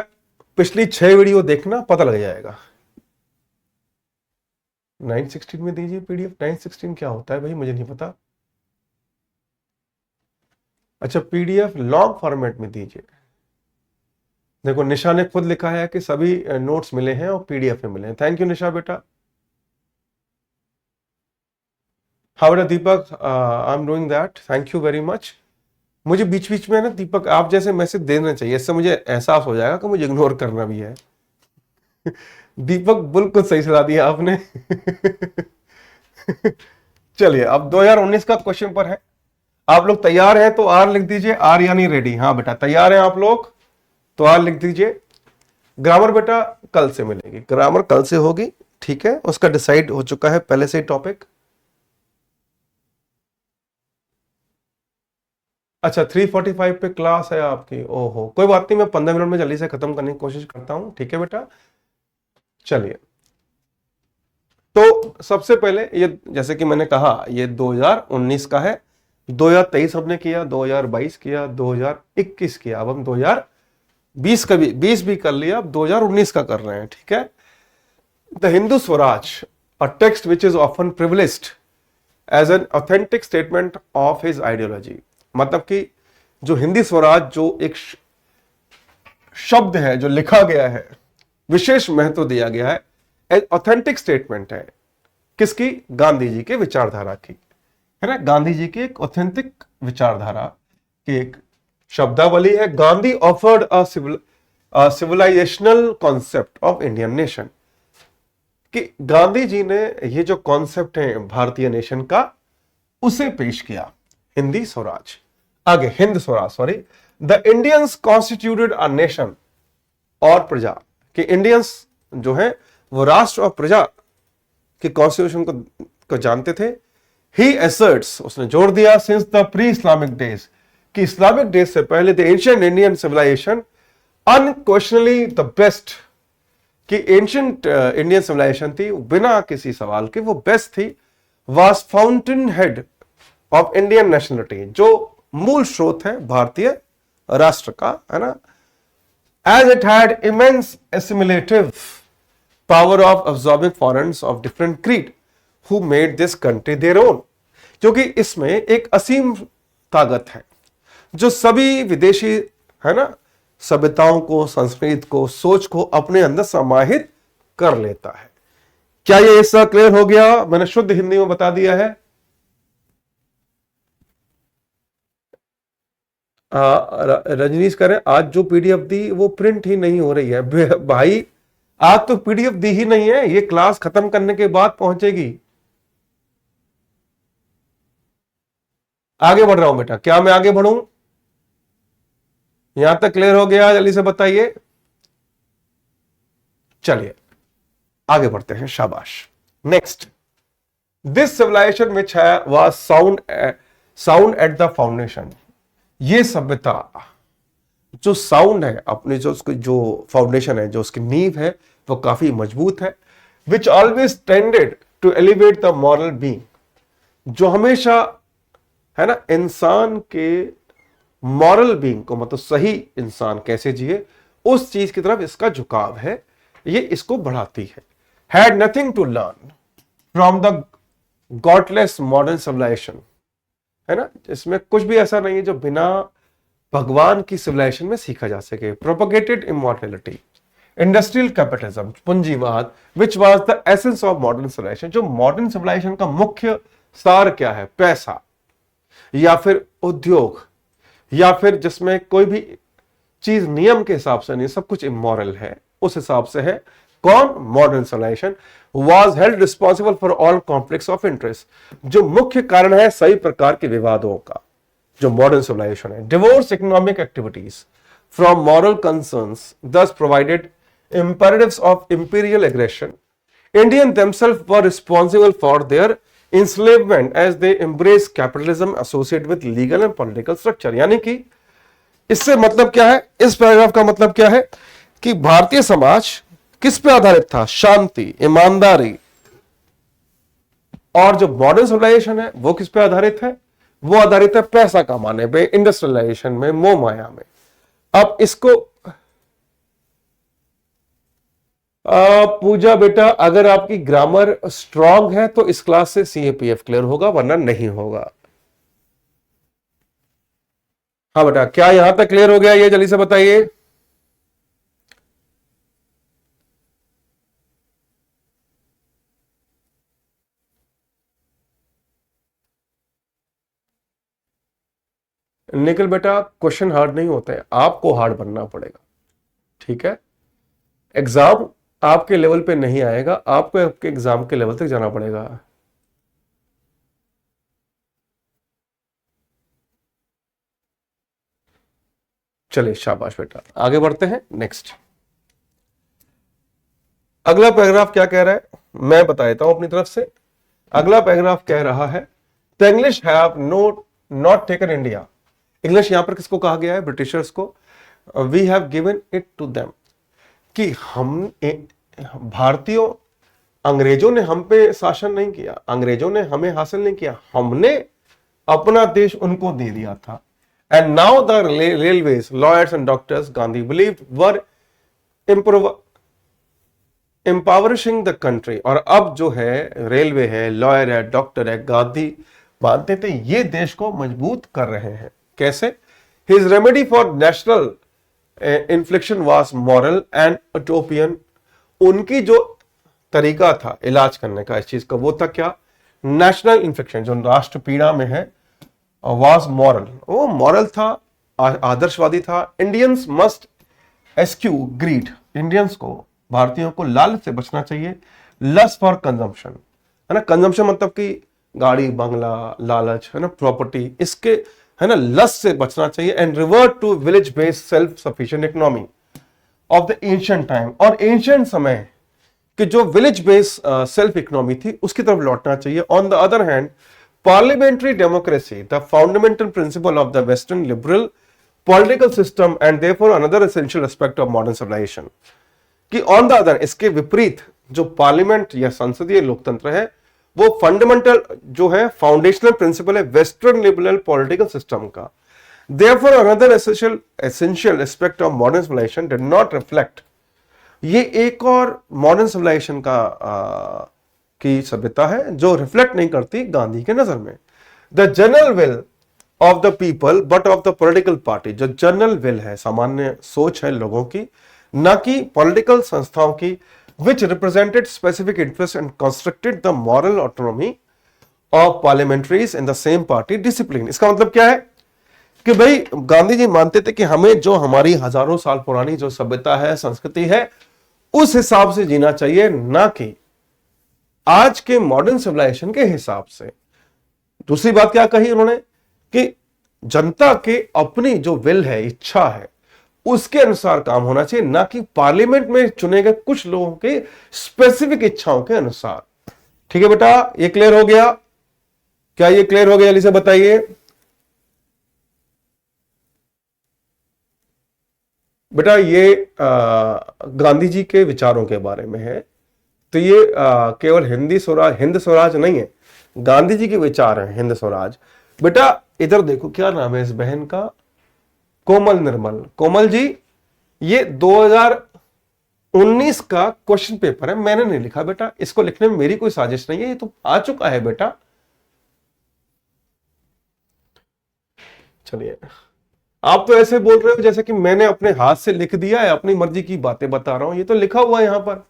पिछली 6 वीडियो देखना, पता लग जाएगा। 916 में दीजिए पीडीएफ। 916 क्या होता है भाई, मुझे नहीं पता। अच्छा, पीडीएफ लॉन्ग फॉर्मेट में दीजिए। देखो निशा ने खुद लिखा है कि सभी नोट्स मिले हैं और पीडीएफ में मिले हैं। थैंक यू निशा बेटा। हाँ बेटा Deepak, I am doing that, thank you very much. मुझे बीच बीच में ना दीपक आप जैसे मैसेज देना चाहिए, इससे मुझे एहसास हो जाएगा कि मुझे इग्नोर करना भी है। दीपक बिल्कुल सही सलाह दिया आपने। चलिए अब 2019 का क्वेश्चन पर है। आप लोग तैयार हैं तो आर लिख दीजिए, आर यानी रेडी। हाँ बेटा तैयार हैं आप लोग तो आर लिख दीजिए। ग्रामर बेटा कल से मिलेगी, ग्रामर कल से होगी, ठीक है, उसका डिसाइड हो चुका है पहले से टॉपिक। अच्छा 3:45 पे क्लास है आपकी, ओहो कोई बात नहीं, मैं 15 मिनट में जल्दी से खत्म करने की कोशिश करता हूं, ठीक है बेटा। चलिए तो सबसे पहले ये जैसे कि मैंने कहा ये 2019 का है, 2023 हमने किया, 2022 किया, 2021 किया, अब हम 2020 का भी 20 भी कर लिया, अब 2019 का कर रहे हैं, ठीक है। The Hindu Swaraj, a text which is often privileged as an authentic statement of his ideology, मतलब कि जो हिंदी स्वराज जो एक शब्द है जो लिखा गया है, विशेष महत्व दिया गया है, ऑथेंटिक स्टेटमेंट है किसकी? गांधी जी के विचारधारा की, है ना, गांधी जी की एक ऑथेंटिक विचारधारा की एक शब्दावली है। Gandhi offered a civilisational concept of Indian nation, कि गांधी जी ने ये जो कॉन्सेप्ट है भारतीय नेशन का उसे पेश किया, हिंदी स्वराज, आगे Hind Swaraj sorry. The Indians constituted a nation और प्रजा, कि इंडियंस जो है वो राष्ट्र और प्रजा कि कॉन्स्टिट्यूशन को जानते थे। ही asserts, उसने जोर दिया, since the pre Islamic days, कि इस्लामिक डेज से पहले the ancient Indian civilisation unquestionably the best, कि एंशिएंट इंडियन सिविलाइजेशन थी बिना किसी सवाल के वो बेस्ट थी, was fountainhead of Indian nationality, जो मूल स्रोत है भारतीय राष्ट्र का, है ना। As it had immense assimilative power of absorbing foreigners of different creed who made this country their own, क्योंकि इसमें एक असीम ताकत है जो सभी विदेशी, है ना, सभ्यताओं को, संस्कृति को, सोच को अपने अंदर समाहित कर लेता है। क्या ये इसका क्लियर हो गया? मैंने शुद्ध हिंदी में बता दिया है। रजनीश करें, आज जो पीडीएफ दी वो प्रिंट ही नहीं हो रही है भाई, आज तो पीडीएफ दी ही नहीं है, ये क्लास खत्म करने के बाद पहुंचेगी। आगे बढ़ रहा हूं बेटा, क्या मैं आगे बढ़ूं? यहां तक क्लियर हो गया? जल्दी से बताइए। चलिए आगे बढ़ते हैं, शाबाश। Next, this civilisation which was sound at the foundation, ये सभ्यता जो साउंड है, अपने जो उसकी जो फाउंडेशन है, जो उसकी नींव है, वो काफी मजबूत है। Which always tended to elevate the moral being, जो हमेशा, है ना, इंसान के मॉरल बीइंग को, मतलब सही इंसान कैसे जिए, उस चीज की तरफ इसका झुकाव है, ये इसको बढ़ाती है। Had nothing to learn from the godless modern civilisation, है ना, इसमें कुछ भी ऐसा नहीं है जो बिना भगवान की सिविलाइजेशन में सीखा जा सके। प्रोपगेटेड इमॉर्टैलिटी, इंडस्ट्रियल कैपिटलिज्म, पूंजीवाद, which was the essence of modern civilisation, जो मॉडर्न सिविलाइजेशन का मुख्य सार क्या है? पैसा, या फिर उद्योग, या फिर जिसमें कोई भी चीज नियम के हिसाब से नहीं, सब कुछ इमोरल है, उस हिसाब से है। कौन? Modern civilisation was held responsible for all conflicts of interest, जो मुख्य कारण है सभी प्रकार के विवादों का, जो मॉडर्न सिविलाइजेशन है। Divorce economic activities from moral concerns, दस provided imperatives of imperial aggression. Indians themselves were responsible for their enslavement as they embraced capitalism associated with legal and political structure. यानी कि इससे मतलब क्या है? इस पैराग्राफ का मतलब क्या है कि भारतीय समाज किस पे आधारित था? शांति, ईमानदारी। और जो मॉडर्न सिविलाइजेशन है वो किस पे आधारित है? वो आधारित है पैसा कमाने पे, इंडस्ट्रियलाइजेशन में, मोह माया में। अब इसको पूजा बेटा, अगर आपकी ग्रामर स्ट्रांग है तो इस क्लास से सीएपीएफ क्लियर होगा, वरना नहीं होगा। हाँ बेटा, क्या यहां तक क्लियर हो गया? ये जल्दी से बताइए। निखिल बेटा, क्वेश्चन हार्ड नहीं होते हैं, आपको हार्ड बनना पड़ेगा, ठीक है। एग्जाम आपके लेवल पे नहीं आएगा, आपको आपके एग्जाम के लेवल तक जाना पड़ेगा। चलिए शाबाश बेटा, आगे बढ़ते हैं। नेक्स्ट, अगला पैराग्राफ क्या कह रहा है मैं बता देता हूं अपनी तरफ से। अगला पैराग्राफ कह रहा है, the English have not taken India. English यहां पर किसको कहा गया है? ब्रिटिशर्स को। We have given it to them, कि हम भारतीयों, अंग्रेजों ने हम पे शासन नहीं किया, अंग्रेजों ने हमें हासिल नहीं किया, हमने अपना देश उनको दे दिया था। And now the railways, lawyers and doctors, Gandhi believed, were empowering the country. और अब जो है रेलवे है, लॉयर है, डॉक्टर है, गांधी मानते थे ये देश को मजबूत कर रहे हैं। कैसे? His remedy for national इन्फ्लिक्शन was moral and utopian. उनकी जो तरीका था इलाज करने का इस चीज का, वो था क्या? नेशनल इन्फ्लिक्शन, जो राष्ट्र पीड़ा में है, वाज मॉरल, वो मॉरल था, आदर्शवादी था। Indians must eschew greed, Indians को, भारतीयों को लालच से बचना चाहिए। लस्ट फॉर कंजम्पशन, है ना, कंजम्पशन मतलब कि गाड़ी, बंगला, लालच, है ना, प्रॉपर्टी, इसके, है ना, लस्ट से बचना चाहिए। And revert to village based self sufficient economy of the ancient time. और एंशिएंट समय कि जो विलेज बेस्ड सेल्फ इकोनॉमी थी उसकी तरफ लौटना चाहिए। On the other hand, parliamentary democracy, the fundamental principle of the western liberal political system and therefore another essential aspect of modern civilisation, कि ऑन द अदर, इसके विपरीत जो पार्लियामेंट या संसदीय लोकतंत्र है वो फंडामेंटल जो है फाउंडेशनल प्रिंसिपल है वेस्टर्न लिबरल पॉलिटिकल सिस्टम का। Therefore, another essential aspect of modern civilization did not reflect, ये एक और मॉडर्न सिविलाइजेशन का की सभ्यता है जो रिफ्लेक्ट नहीं करती गांधी के नजर में। The general will of the people but of the political party, जो जनरल विल है, सामान्य सोच है लोगों की, न कि पॉलिटिकल संस्थाओं की, which represented specific interests and constructed the moral autonomy of parliamentaries in the same party discipline। इसका मतलब क्या है कि भाई गांधी जी मानते थे कि हमें जो हमारी हजारों साल पुरानी जो सभ्यता है, संस्कृति है, उस हिसाब से जीना चाहिए, ना कि आज के मॉडर्न सिविलाइजेशन के हिसाब से। दूसरी बात क्या कही उन्होंने कि जनता के अपनी जो विल है, इच्छा है, उसके अनुसार काम होना चाहिए, ना कि पार्लियामेंट में चुने गए कुछ लोगों के स्पेसिफिक इच्छाओं के अनुसार। ठीक है बेटा, ये क्लियर हो गया? क्या ये क्लियर हो गया? जल्दी से बताइए बेटा। ये गांधी जी के विचारों के बारे में है, तो ये केवल हिंद स्वराज नहीं है, गांधी जी के विचार हैं हिंद स्वराज। बेटा इधर देखो, क्या नाम है इस बहन का? कोमल निर्मल। कोमल जी, ये 2019 का क्वेश्चन पेपर है, मैंने नहीं लिखा बेटा, इसको लिखने में मेरी कोई साजिश नहीं है, ये तो आ चुका है बेटा। चलिए, आप तो ऐसे बोल रहे हो जैसे कि मैंने अपने हाथ से लिख दिया है, अपनी मर्जी की बातें बता रहा हूं, ये तो लिखा हुआ है यहां पर,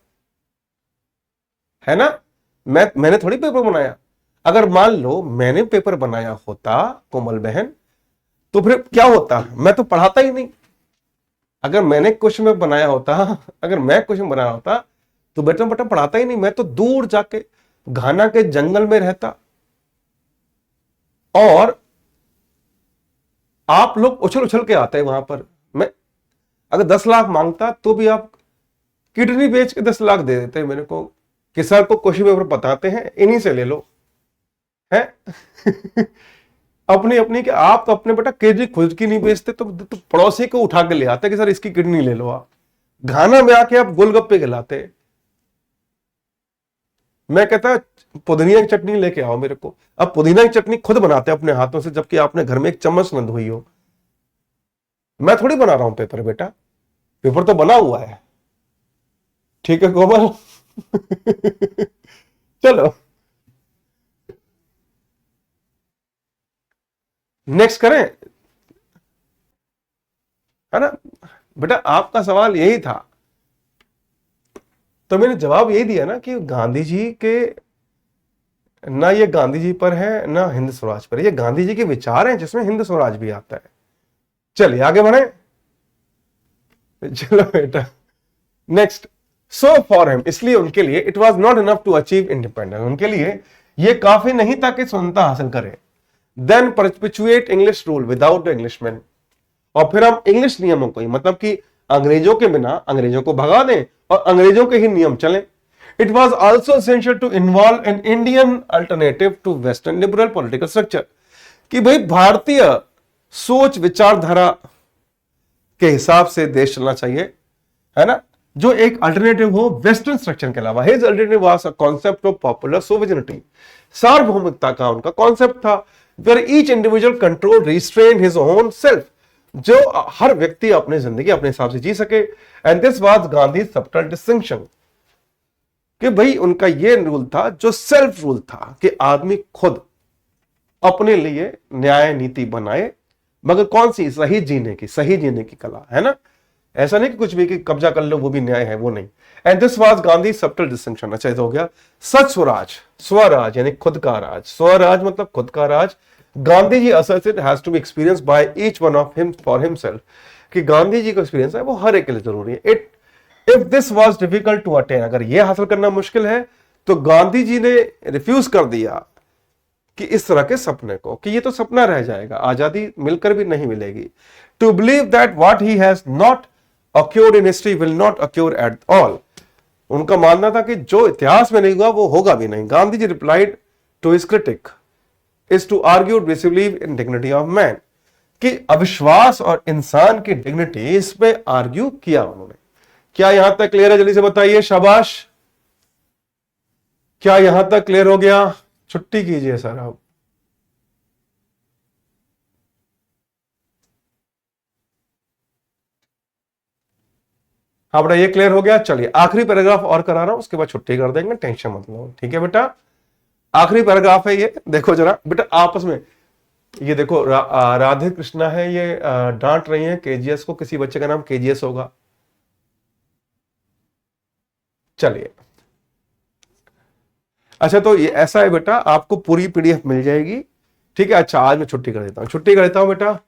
है ना? मैंने थोड़ी पेपर बनाया। अगर मान लो मैंने पेपर बनाया होता कोमल बहन, तो फिर क्या होता? मैं तो पढ़ाता ही नहीं। अगर मैंने क्वेश्चन में बनाया होता, अगर मैं क्वेश्चन बनाया होता, तो बेटा पढ़ाता ही नहीं, मैं तो दूर जाके घाना के जंगल में रहता, और आप लोग उछल उछल के आते हैं वहां पर। मैं अगर 10 लाख मांगता तो भी आप किडनी बेच के 10 लाख दे देते हैं मेरे को, कि सर को क्वेश्चन पेपर बताते हैं, इन्हीं से ले लो, है? अपनी अपनी के आप तो अपने बेटा किडनी खुद की नहीं बेचते, तो पड़ोसी को उठा के ले आते कि सर इसकी किडनी ले लो। आप घाना में आके आप गोलगप्पे खिलाते। मैं कहता पुदीना की चटनी लेके आओ मेरे को। अब पुदीना की चटनी खुद बनाते अपने हाथों से, जबकि आपने घर में एक चम्मच न धोई हो। मैं थोड़ी बना रहा हूं पेपर बेटा, पेपर तो बना हुआ है। ठीक है कोमल? चलो नेक्स्ट करें, है ना बेटा? आपका सवाल यही था, तो मैंने जवाब यही दिया ना कि गांधी जी के, ना ये गांधी जी पर है ना हिंद स्वराज पर, ये गांधी जी के विचार हैं जिसमें हिंद स्वराज भी आता है। चलिए आगे बढ़े। चलो बेटा नेक्स्ट। सो फॉर हिम, इसलिए उनके लिए it was not enough to achieve independence, उनके लिए ये काफी नहीं था कि स्वतंत्रता हासिल करें। Then perpetuate English rule without the Englishman, और फिर हम इंग्लिश नियमों को ही, मतलब कि अंग्रेजों के बिना अंग्रेजों को भगा दें और अंग्रेजों के ही नियम चलें। It was also essential to involve an Indian alternative to Western liberal political structure, कि भाई भारतीय सोच विचारधारा के हिसाब से देश चलना चाहिए, है ना, जो एक अल्टरनेटिव हो वेस्टर्न स्ट्रक्चर के अलावा। His alternative was a concept of popular sovereignty, सार्वभौमिकता का उनका कॉन्सेप्ट था, where each individual control restrain his own self, जो हर व्यक्ति अपनी जिंदगी अपने हिसाब से जी सके। And this was Gandhi subtle distinction, कि भाई उनका ये रूल था जो सेल्फ रूल था, कि आदमी खुद अपने लिए न्याय नीति बनाए, मगर कौन सी? सही जीने की कला, है ना? ऐसा नहीं कि कुछ भी कि कब्जा कर लो वो भी न्याय है, वो नहीं। And this was Gandhi subtle distinction. अच्छा ये हो गया। सच स्वराज यानी खुद का राज, स्वराज मतलब खुद का राज। Gandhi ji asserted has to be experienced by each one of him for himself, कि गांधी जी का एक्सपीरियंस है वो हर एक के लिए जरूरी है। If this was difficult to attain, अगर ये हासिल करना मुश्किल है, तो गांधी जी ने रिफ्यूज कर दिया कि इस तरह के सपने को, कि ये तो सपना रह जाएगा, आजादी मिलकर भी नहीं मिलेगी। To believe that what he has not occurred in history will not occur at all, उनका मानना था कि जो इतिहास में नहीं हुआ वो होगा भी नहीं। Gandhi ji replied to his critic is to argue disbelieve in dignity of man, कि अविश्वास और इंसान की डिग्निटी, इस पे आर्ग्यू किया उन्होंने। क्या यहां तक क्लियर है? जल्दी से बताइए, शाबाश। क्या यहां तक क्लियर हो गया? छुट्टी कीजिए सर आप। हाँ बेटा, ये क्लियर हो गया। चलिए आखिरी पैराग्राफ और करा रहा हूं, उसके बाद छुट्टी कर देंगे, टेंशन मत लो। ठीक है बेटा, आखिरी पैराग्राफ है ये। देखो जरा बेटा आपस में, ये देखो राधे कृष्णा है, ये डांट रही है केजीएस को, किसी बच्चे का नाम केजीएस होगा। चलिए, अच्छा तो ये ऐसा है बेटा, आपको पूरी पीडीएफ मिल जाएगी। ठीक है, अच्छा आज मैं छुट्टी कर देता हूं, छुट्टी कर देता हूं बेटा।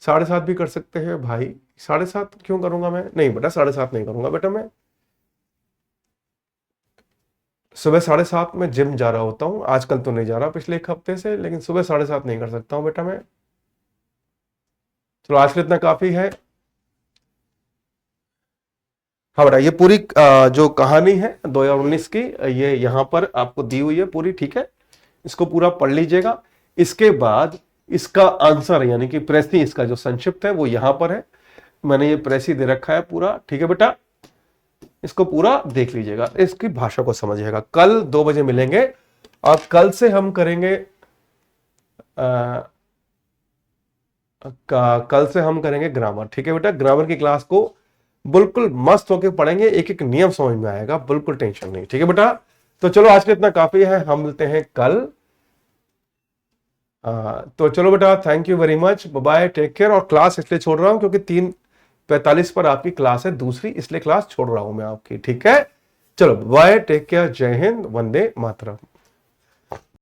7:30 भी कर सकते हैं भाई। 7:30 क्यों करूंगा मैं? नहीं बेटा 7:30 नहीं करूंगा बेटा। मैं सुबह 7:30 में जिम जा रहा होता हूं, आजकल तो नहीं जा रहा, पिछले 1 हफ्ते से, लेकिन सुबह 7:30 नहीं कर सकता हूं बेटा मैं। चलो आज के लिए इतना काफी है। हाँ बेटा, ये पूरी जो कहानी है 2019 की, ये यहां पर आपको दी हुई है पूरी। ठीक है, इसको पूरा पढ़ लीजिएगा। इसके बाद इसका आंसर यानी कि प्रेसी, इसका जो संक्षिप्त है वो यहां पर है, मैंने ये प्रेसी दे रखा है पूरा। ठीक है बेटा, इसको पूरा देख लीजिएगा, इसकी भाषा को समझिएगा। कल 2 बजे मिलेंगे और कल से हम करेंगे कल से हम करेंगे ग्रामर। ठीक है बेटा, ग्रामर की क्लास को बिल्कुल मस्त होके पढ़ेंगे, एक एक नियम समझ में आएगा, बिल्कुल टेंशन नहीं। ठीक है बेटा, तो चलो आज के इतना काफी है, हम मिलते हैं कल। तो चलो बेटा, thank you very much, bye, take care. और क्लास इसलिए छोड़ रहा हूं क्योंकि 3:45 पर आपकी क्लास है दूसरी, इसलिए क्लास छोड़ रहा हूं मैं आपकी। ठीक है, चलो बाय, टेक केयर, जय हिंद, वंदे मातरम।